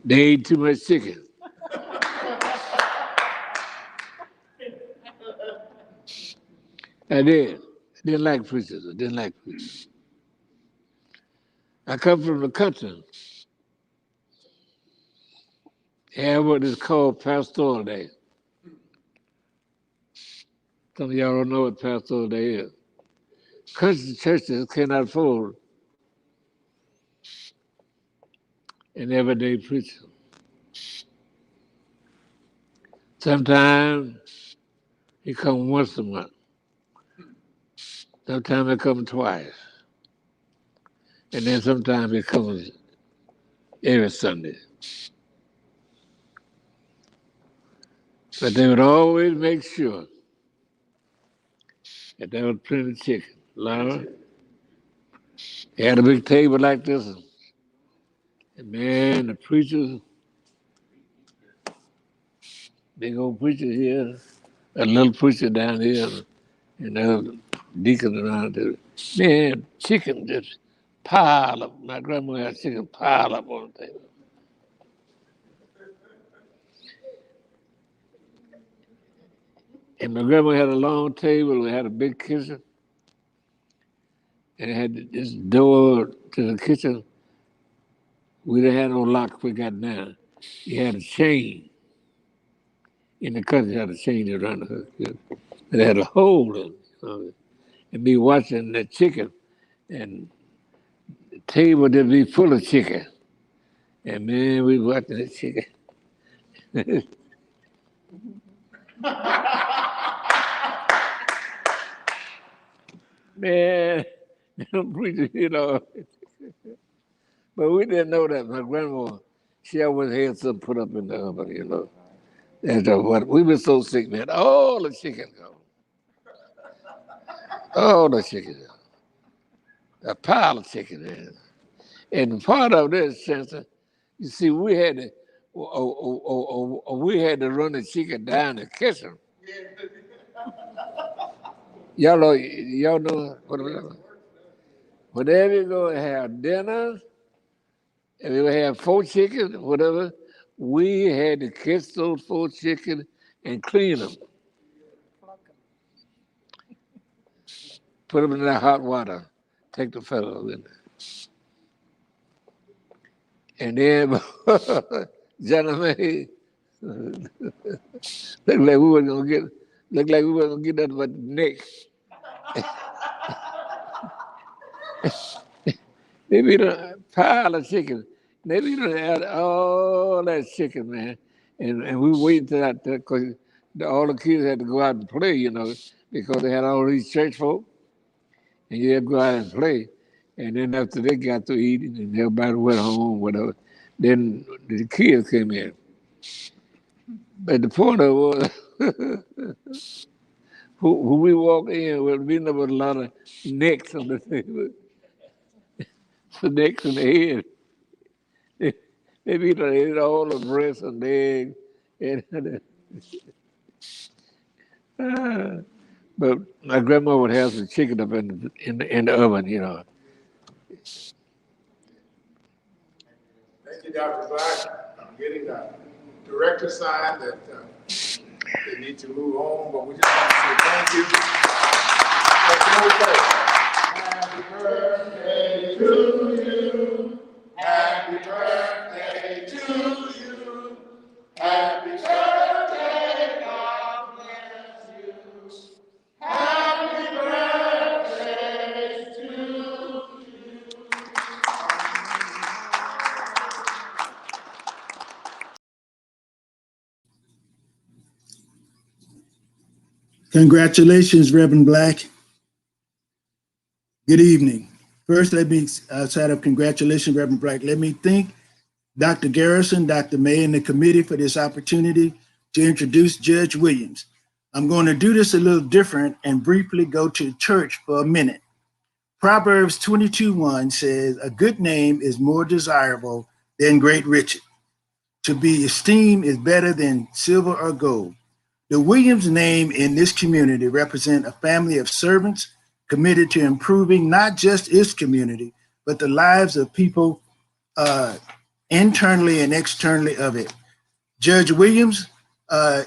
They ate too much chicken. I did. I didn't like preachers. I didn't like preachers. I come from the country. Have what is called pastoral day. Some of y'all don't know what pastoral day is. Country churches cannot afford an everyday preacher. Sometimes he comes once a month. Sometimes he comes twice. And then sometimes he comes every Sunday. But they would always make sure that there was plenty of chicken. Laura, they had a big table like this. And man, the preachers, big old preacher here, a little preacher down here, and the deacon around there. Man, chicken just pile up. My grandma had chicken pile up on the table. And my grandma had a long table. We had a big kitchen. And it had this door to the kitchen. We didn't have no lock we got now. You had a chain. In the country, you had a chain around the kitchen. It had a hole in it. You know, and be watching the chicken. And the table would be full of chicken. And man, we watching the chicken. Man, them preachers, you know. But we didn't know that. My grandma, she always had something put up in the oven, you know. And what we were so sick, man. All the chicken gone. All the chicken gone. A pile of chicken, man. And part of this, Chancellor, you see, we had to, we had to run the chicken down the kitchen. Y'all know what whenever you go and have dinner, and we would have 4 chickens, whatever, we had to kiss those 4 chickens and clean them. Put them in that hot water, take the feathers in there. And then, gentlemen, looked like we weren't gonna get nothing but the neck. They beat a pile of chicken. They beat out all that chicken, man. And we waited till that, because all the kids had to go out and play, you know, because they had all these church folk. And you had to go out and play. And then after they got to eating and everybody went home, whatever, then the kids came in. But the point of it was, who we walked in with, we know a lot of necks on the table. The necks and the head. They ate all the breasts and legs. But my grandma would have some chicken up in the oven, you know. Thank you, Dr. Black. I'm getting a director sign that they need to move on, but we just want to say thank you. Happy birthday to you. Happy birthday to you. Happy birthday, God bless you. Happy birthday to you. Congratulations, Reverend Black. Good evening. First, let me, outside of congratulations, Reverend Black, let me thank Dr. Garrison, Dr. May, and the committee for this opportunity to introduce Judge Williams. I'm going to do this a little different and briefly go to church for a minute. Proverbs 22:1 says, "A good name is more desirable than great riches. To be esteemed is better than silver or gold." The Williams name in this community represent a family of servants committed to improving not just its community, but the lives of people internally and externally of it. Judge Williams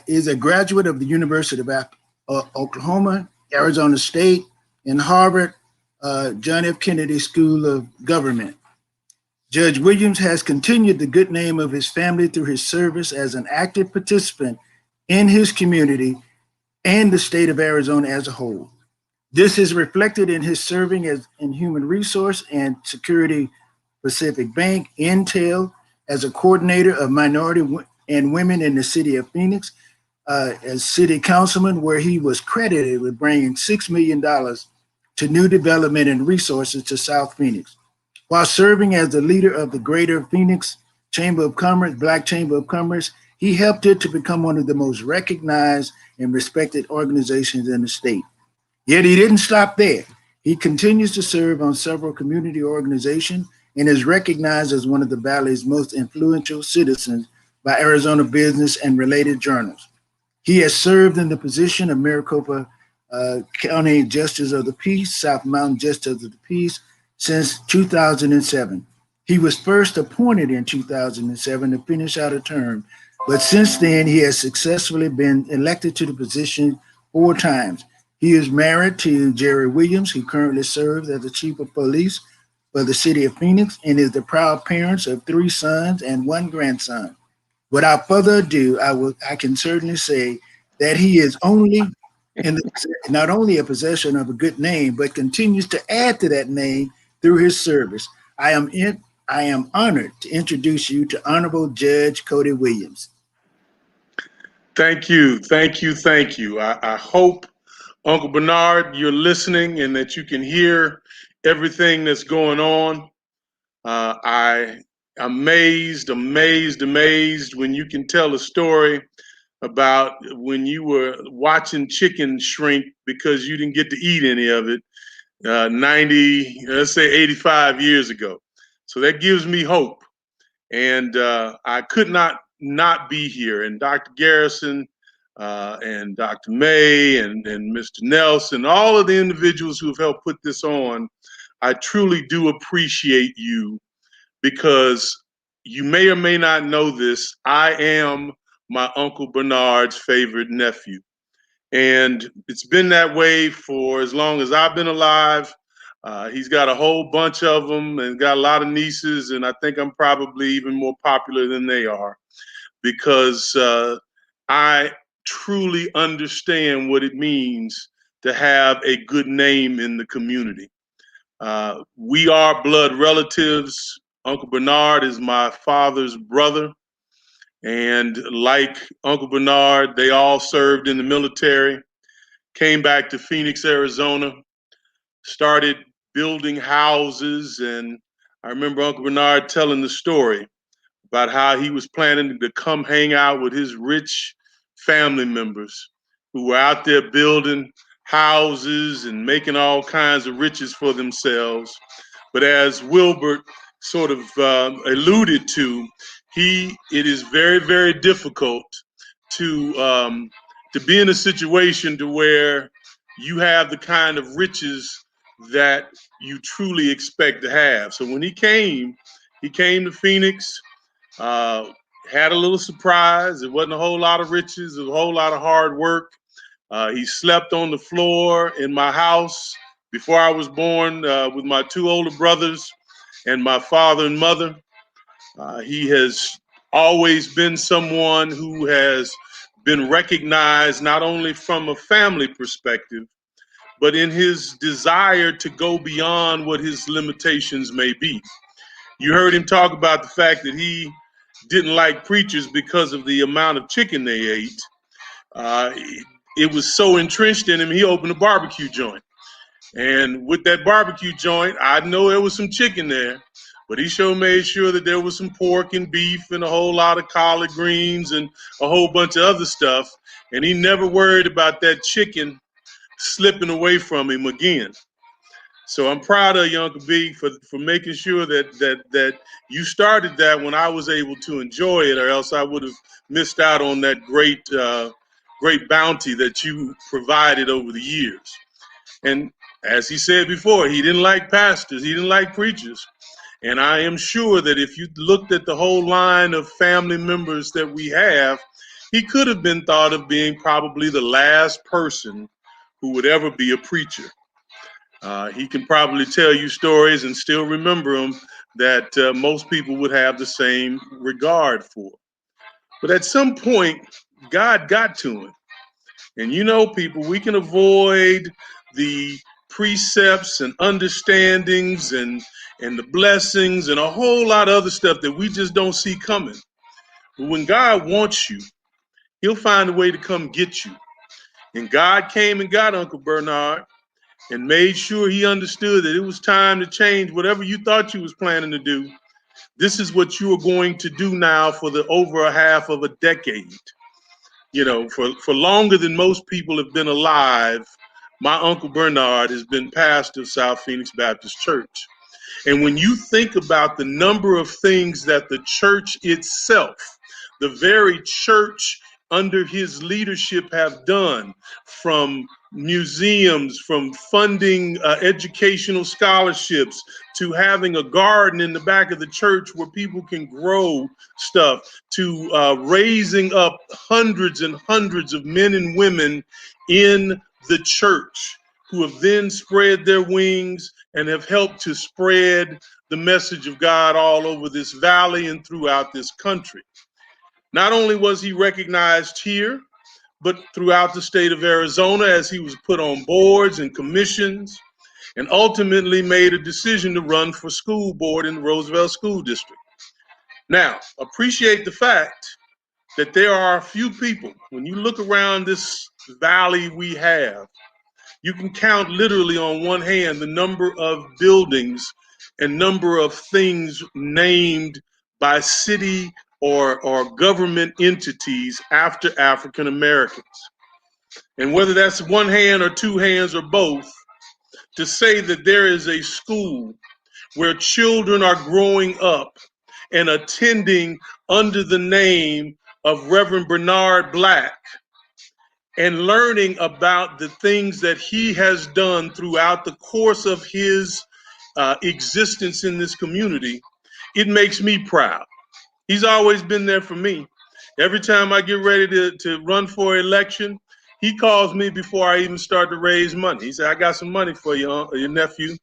is a graduate of the University of Oklahoma, Arizona State, and Harvard John F. Kennedy School of Government. Judge Williams has continued the good name of his family through his service as an active participant in his community and the state of Arizona as a whole. This is reflected in his serving as in Human Resource and Security Pacific Bank, Intel, as a coordinator of minority and women in the city of Phoenix, as city councilman, where he was credited with bringing $6 million to new development and resources to South Phoenix. While serving as the leader of the Greater Phoenix Chamber of Commerce, Black Chamber of Commerce, he helped it to become one of the most recognized and respected organizations in the state. Yet he didn't stop there. He continues to serve on several community organizations and is recognized as one of the Valley's most influential citizens by Arizona Business and related journals. He has served in the position of Maricopa County Justice of the Peace, South Mountain Justice of the Peace, since 2007. He was first appointed in 2007 to finish out a term, but since then he has successfully been elected to the position 4 times. He is married to Jerry Williams, who currently serves as the chief of police for the city of Phoenix and is the proud parents of 3 sons and 1 grandson. Without further ado, I can certainly say that he is not only a possession of a good name, but continues to add to that name through his service. I am honored to introduce you to Honorable Judge Cody Williams. Thank you, thank you, thank you. I hope, Uncle Bernard, you're listening and that you can hear everything that's going on. I amazed when you can tell a story about when you were watching chicken shrink because you didn't get to eat any of it 85 years ago. So that gives me hope. And I could not be here. And Dr. Garrison and Dr. May and Mr. Nelson, all of the individuals who have helped put this on, I truly do appreciate you, because you may or may not know this, I am my Uncle Bernard's favorite nephew. And it's been that way for as long as I've been alive. He's got a whole bunch of them and got a lot of nieces, and I think I'm probably even more popular than they are, because I truly understand what it means to have a good name in the community. We are blood relatives. Uncle Bernard is my father's brother. And like Uncle Bernard, they all served in the military, came back to Phoenix, Arizona, started building houses. And I remember Uncle Bernard telling the story about how he was planning to come hang out with his rich family members who were out there building houses and making all kinds of riches for themselves. But as Wilbert sort of alluded to, it is very, very difficult to be in a situation to where you have the kind of riches that you truly expect to have. So when he came to Phoenix, had a little surprise. It wasn't a whole lot of riches, it was a whole lot of hard work. He slept on the floor in my house before I was born with my 2 older brothers and my father and mother. He has always been someone who has been recognized not only from a family perspective, but in his desire to go beyond what his limitations may be. You heard him talk about the fact that he didn't like preachers because of the amount of chicken they ate. It was so entrenched in him, he opened a barbecue joint. And with that barbecue joint, I know there was some chicken there, But he sure made sure that there was some pork and beef and a whole lot of collard greens and a whole bunch of other stuff. And he never worried about that chicken slipping away from him again. So I'm proud of you, Uncle B, for making sure that you started that when I was able to enjoy it, or else I would have missed out on that great bounty that you provided over the years. And as he said before, he didn't like pastors, he didn't like preachers. And I am sure that if you looked at the whole line of family members that we have, he could have been thought of being probably the last person who would ever be a preacher. He can probably tell you stories and still remember them that most people would have the same regard for. But at some point, God got to him. And you know, people, we can avoid the precepts and understandings and the blessings and a whole lot of other stuff that we just don't see coming. But when God wants you, he'll find a way to come get you. And God came and got Uncle Bernard and made sure he understood that it was time to change whatever you thought you was planning to do. This is what you are going to do now for the over a half of a decade. You know, for longer than most people have been alive, my Uncle Bernard has been pastor of South Phoenix Baptist Church. And when you think about the number of things that the church itself, the very church under his leadership have done, from museums, from funding educational scholarships, to having a garden in the back of the church where people can grow stuff, to raising up hundreds and hundreds of men and women in the church who have then spread their wings and have helped to spread the message of God all over this valley and throughout this country. Not only was he recognized here, but throughout the state of Arizona, as he was put on boards and commissions, and ultimately made a decision to run for school board in the Roosevelt School District. Now, appreciate the fact that there are a few people, when you look around this valley we have, you can count literally on one hand the number of buildings and number of things named by city or government entities after African Americans. And whether that's one hand or two hands or both, to say that there is a school where children are growing up and attending under the name of Reverend Bernard Black and learning about the things that he has done throughout the course of his existence in this community, it makes me proud. He's always been there for me. Every time I get ready to run for election, he calls me before I even start to raise money. He said, I got some money for you, your nephew.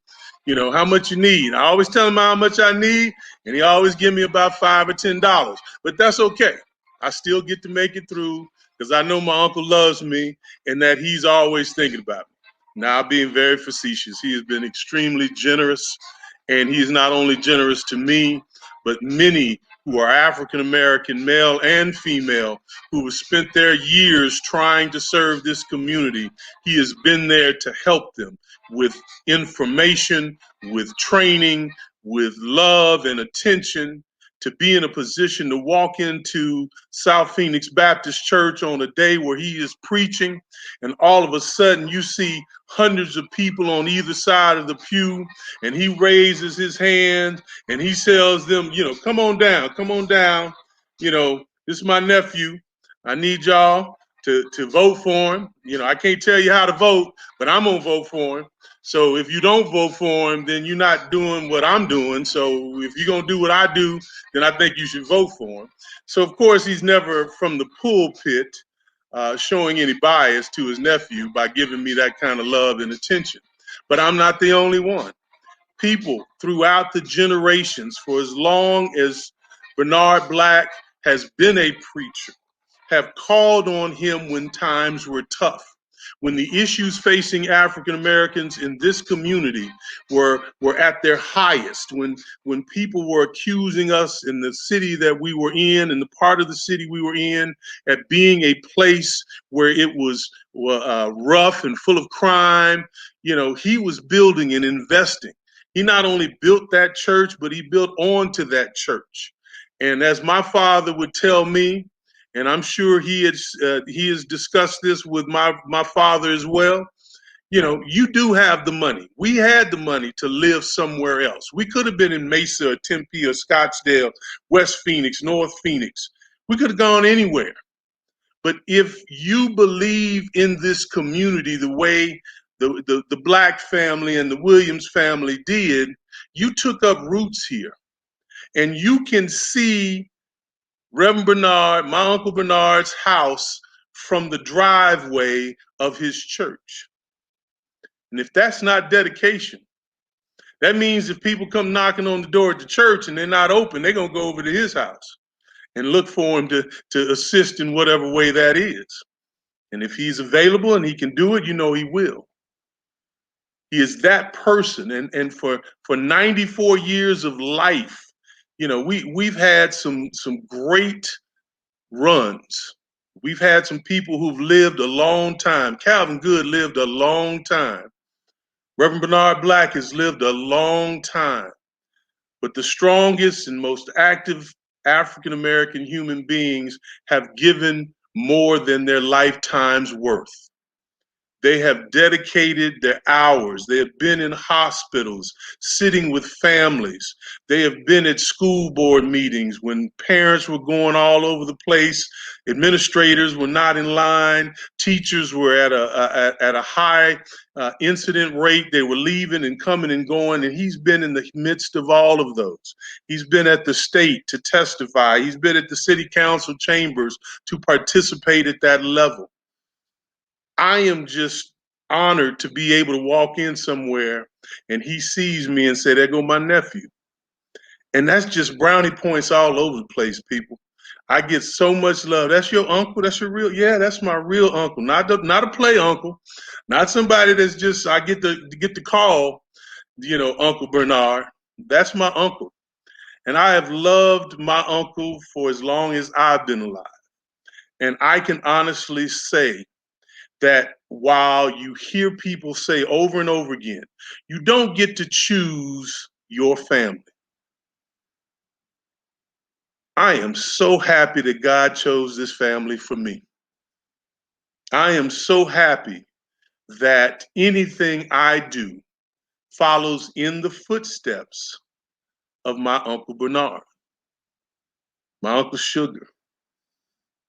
You know, how much you need. I always tell him how much I need, and he always give me about $5 or $10. But that's okay. I still get to make it through because I know my uncle loves me and that he's always thinking about me. Now, being very facetious, he has been extremely generous, and he is not only generous to me, but many who are African-American, male and female, who have spent their years trying to serve this community. He has been there to help them with information, with training, with love and attention, to be in a position to walk into South Phoenix Baptist Church on a day where he is preaching, and all of a sudden you see hundreds of people on either side of the pew, and he raises his hand and he tells them, you know, come on down. You know, this is my nephew. I need y'all to vote for him. You know, I can't tell you how to vote, but I'm gonna vote for him. So if you don't vote for him, then you're not doing what I'm doing. So if you're gonna do what I do, then I think you should vote for him. So of course he's never from the pulpit showing any bias to his nephew by giving me that kind of love and attention. But I'm not the only one. People throughout the generations, for as long as Bernard Black has been a preacher, have called on him when times were tough, when the issues facing African Americans in this community were at their highest, when people were accusing us in the city that we were in, the part of the city we were in, at being a place where it was rough and full of crime. You know, he was building and investing He not only built that church, but he built onto that church. And as my father would tell me, and I'm sure he has discussed this with my father as well, you know, you do have the money. We had the money to live somewhere else. We could have been in Mesa or Tempe or Scottsdale, West Phoenix, North Phoenix. We could have gone anywhere. But if you believe in this community the way the Black family and the Williams family did, you took up roots here. And you can see Reverend Bernard, my Uncle Bernard's house from the driveway of his church. And if that's not dedication, that means if people come knocking on the door at the church and they're not open, they're going to go over to his house and look for him to assist in whatever way that is. And if he's available and he can do it, you know he will. He is that person. And for 94 years of life, you know, we've had some great runs. We've had some people who've lived a long time. Calvin Good lived a long time. Reverend Bernard Black has lived a long time. But the strongest and most active African American human beings have given more than their lifetime's worth. They have dedicated their hours. They have been in hospitals, sitting with families. They have been at school board meetings when parents were going all over the place. Administrators were not in line. Teachers were at a high incident rate. They were leaving and coming and going. And he's been in the midst of all of those. He's been at the state to testify. He's been at the city council chambers to participate at that level. I am just honored to be able to walk in somewhere and he sees me and say, there go my nephew. And that's just brownie points all over the place, people. I get so much love. That's your uncle? That's your real? Yeah, that's my real uncle. Not a play uncle. Not somebody that's just, I get the call, you know, Uncle Bernard. That's my uncle. And I have loved my uncle for as long as I've been alive. And I can honestly say that while you hear people say over and over again, you don't get to choose your family. I am so happy that God chose this family for me. I am so happy that anything I do follows in the footsteps of my Uncle Bernard, my Uncle Sugar,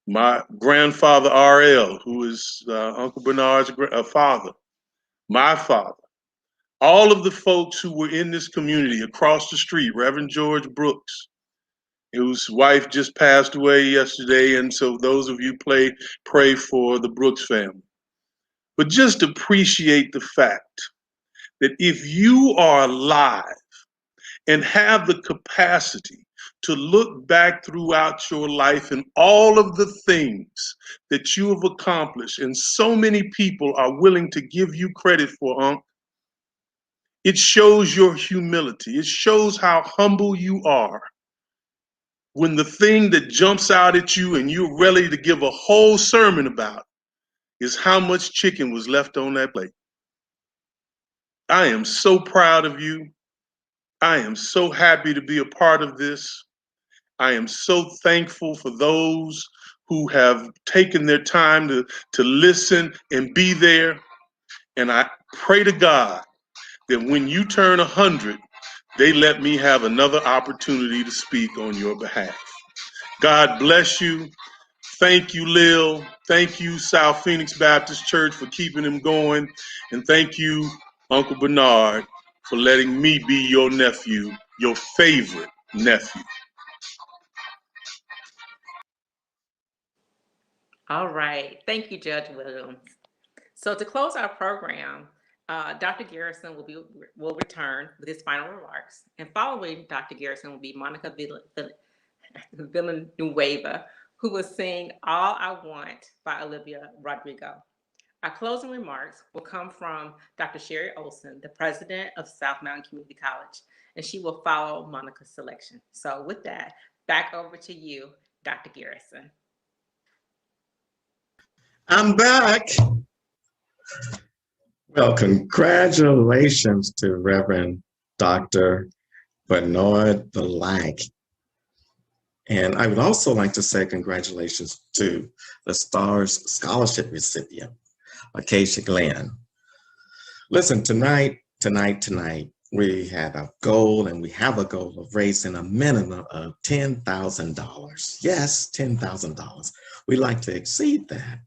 my grandfather RL, who is Uncle Bernard's father, my father. All of the folks who were in this community across the street, Reverend George Brooks, whose wife just passed away yesterday, and so those of you pray for the Brooks family. But just appreciate the fact that if you are alive and have the capacity to look back throughout your life and all of the things that you have accomplished, and so many people are willing to give you credit for, Unc, it shows your humility. It shows how humble you are when the thing that jumps out at you and you're ready to give a whole sermon about is how much chicken was left on that plate. I am so proud of you. I am so happy to be a part of this. I am so thankful for those who have taken their time to listen and be there. And I pray to God that when you turn 100, they let me have another opportunity to speak on your behalf. God bless you. Thank you, Lil. Thank you, South Phoenix Baptist Church, for keeping them going. And thank you, Uncle Bernard, for letting me be your nephew, your favorite nephew. All right. Thank you, Judge Williams. So to close our program, Dr. Garrison will return with his final remarks. And following Dr. Garrison will be Monica Villanueva, who will sing All I Want by Olivia Rodrigo. Our closing remarks will come from Dr. Sherry Olson, the president of South Mountain Community College, and she will follow Monica's selection. So with that, back over to you, Dr. Garrison. I'm back. Well, congratulations to Reverend Dr. Bernard Black. And I would also like to say congratulations to the STARS Scholarship recipient, Acacia Glenn. Listen, tonight, we had a goal, and we have a goal of raising a minimum of $10,000. Yes, $10,000. We like to exceed that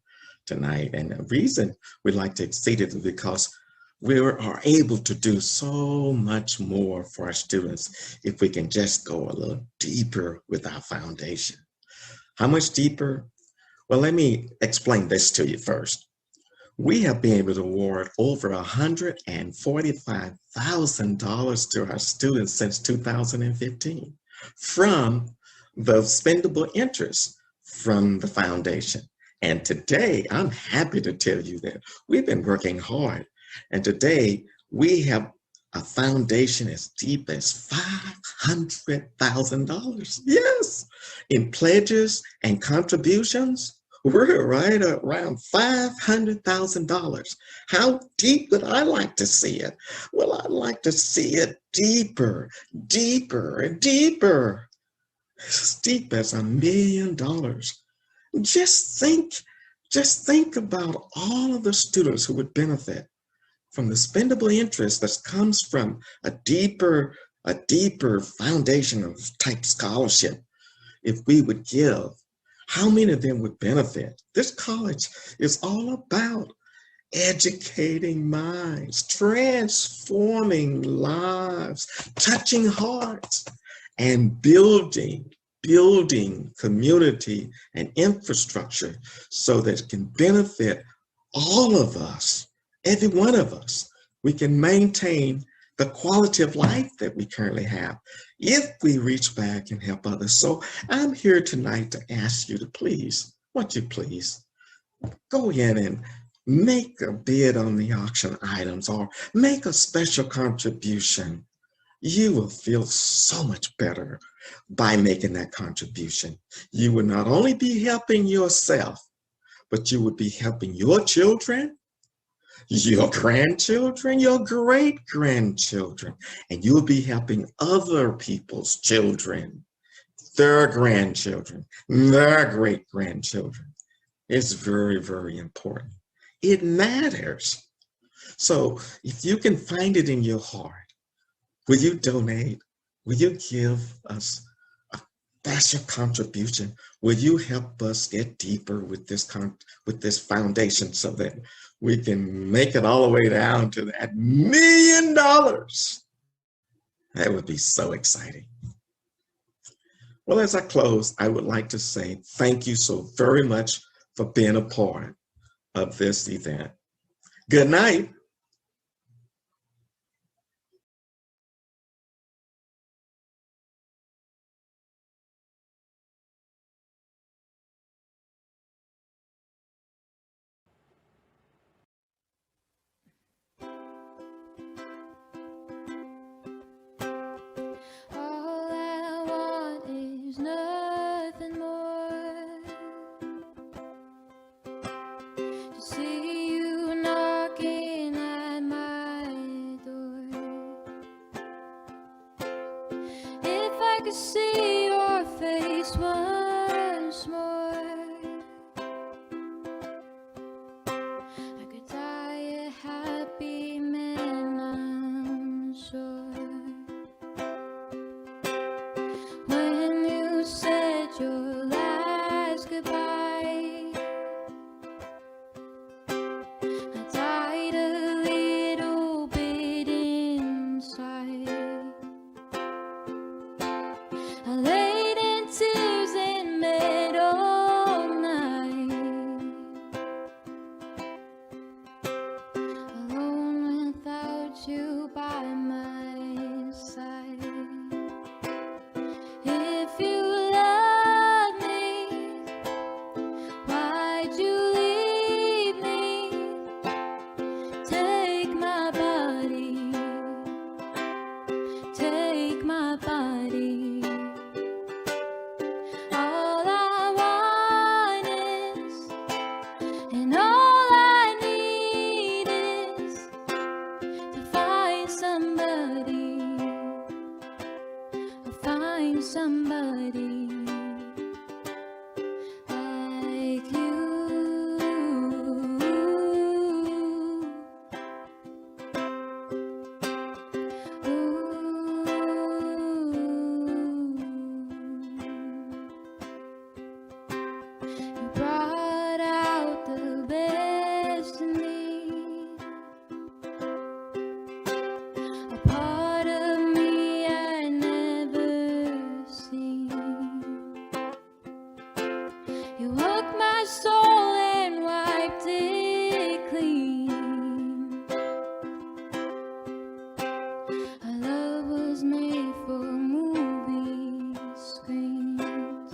tonight. And the reason we like to exceed it is because we are able to do so much more for our students if we can just go a little deeper with our foundation. How much deeper? Well, let me explain this to you first. We have been able to award over $145,000 to our students since 2015 from the spendable interest from the foundation. And today, I'm happy to tell you that we've been working hard. And today, we have a foundation as deep as $500,000. Yes, in pledges and contributions. We're right around $500,000. How deep would I like to see it? Well, I'd like to see it deeper, deeper, and deeper. As deep as $1 million. Just think about all of the students who would benefit from the spendable interest that comes from a deeper foundational type scholarship. If we would give, how many of them would benefit? This college is all about educating minds, transforming lives, touching hearts, and building community and infrastructure so that it can benefit all of us, every one of us. We can maintain the quality of life that we currently have if we reach back and help others. So I'm here tonight to ask you to please, won't you please, go in and make a bid on the auction items or make a special contribution. You will feel so much better by making that contribution. You will not only be helping yourself, but you would be helping your children, your grandchildren, your great-grandchildren, and you'll be helping other people's children, their grandchildren, their great-grandchildren. It's very, very important. It matters. So if you can find it in your heart, will you donate? Will you give us a special contribution? Will you help us get deeper with this foundation so that we can make it all the way down to that $1 million? That would be so exciting. Well, as I close, I would like to say thank you so very much for being a part of this event. Good night. All I want is nothing more, to see you knocking at my door. If I could see your face once more, I could die a happy man, I'm sure. When you said your soul and wiped it clean. Our love was made for movie screens.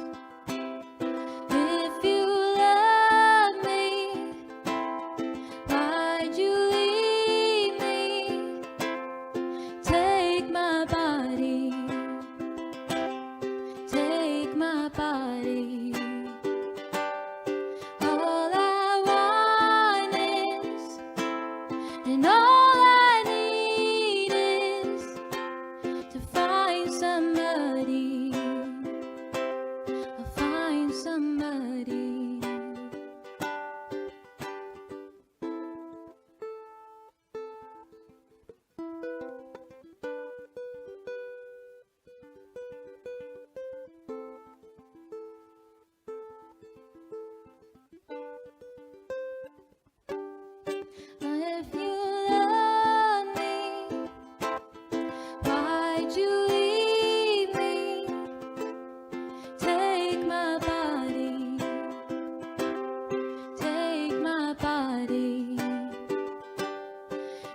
If you love me, why'd you leave me? Take my body, take my body. All I want is, and all I need is to find somebody. I'll find somebody. If you love me, why'd you leave me? Take my body, take my body.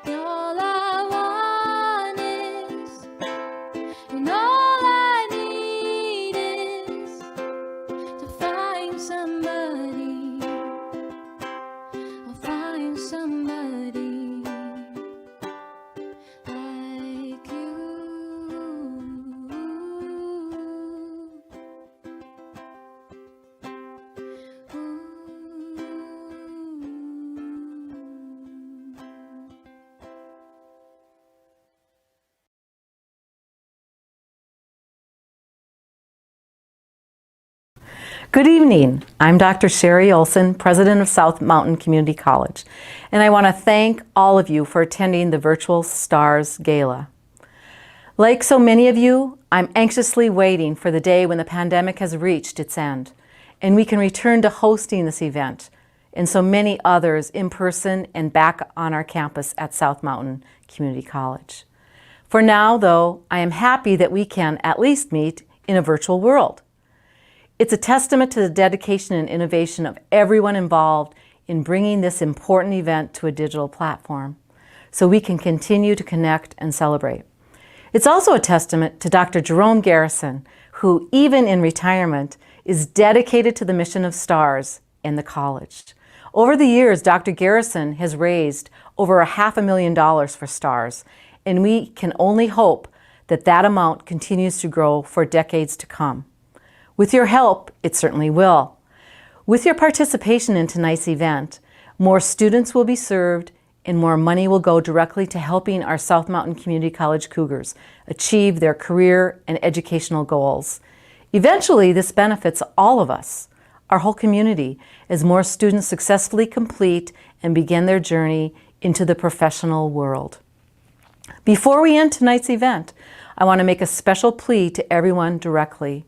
All I want is, and all I need is to find somebody. I'll find somebody like you. Good evening. I'm Dr. Sherry Olson, President of South Mountain Community College, and I want to thank all of you for attending the Virtual Stars Gala. Like so many of you, I'm anxiously waiting for the day when the pandemic has reached its end and we can return to hosting this event and so many others in person and back on our campus at South Mountain Community College. For now, though, I am happy that we can at least meet in a virtual world. It's a testament to the dedication and innovation of everyone involved in bringing this important event to a digital platform so we can continue to connect and celebrate. It's also a testament to Dr. Jerome Garrison, who, even in retirement, is dedicated to the mission of STARS and the college. Over the years, Dr. Garrison has raised over $500,000 for STARS, and we can only hope that that amount continues to grow for decades to come. With your help, it certainly will. With your participation in tonight's event, more students will be served and more money will go directly to helping our South Mountain Community College Cougars achieve their career and educational goals. Eventually, this benefits all of us, our whole community, as more students successfully complete and begin their journey into the professional world. Before we end tonight's event, I want to make a special plea to everyone directly.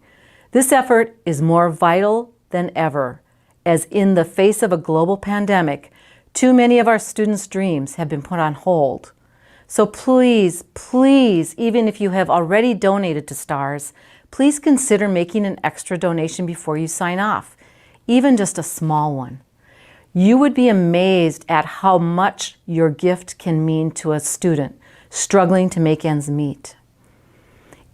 This effort is more vital than ever, as in the face of a global pandemic, too many of our students' dreams have been put on hold. So please, please, even if you have already donated to STARS, please consider making an extra donation before you sign off, even just a small one. You would be amazed at how much your gift can mean to a student struggling to make ends meet.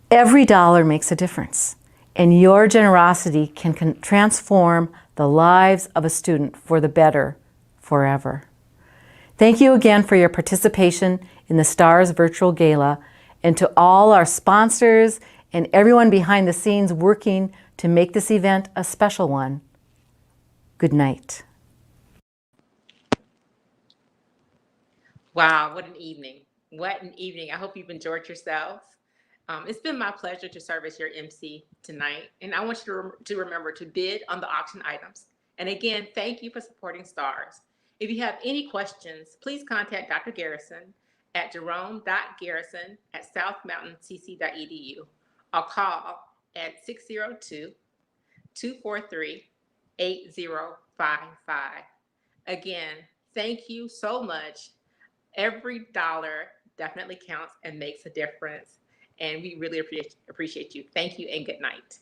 Every dollar makes a difference, and your generosity can transform the lives of a student for the better forever. Thank you again for your participation in the STARS Virtual Gala, and to all our sponsors and everyone behind the scenes working to make this event a special one. Good night. Wow, what an evening. What an evening. I hope you've enjoyed yourselves. It's been my pleasure to serve as your MC tonight, and I want you to remember to bid on the auction items. And again, thank you for supporting STARS. If you have any questions, please contact Dr. Garrison at jerome.garrison@southmountaincc.edu or call at 602-243-8055. Again, thank you so much. Every dollar definitely counts and makes a difference. And we really appreciate you. Thank you and good night.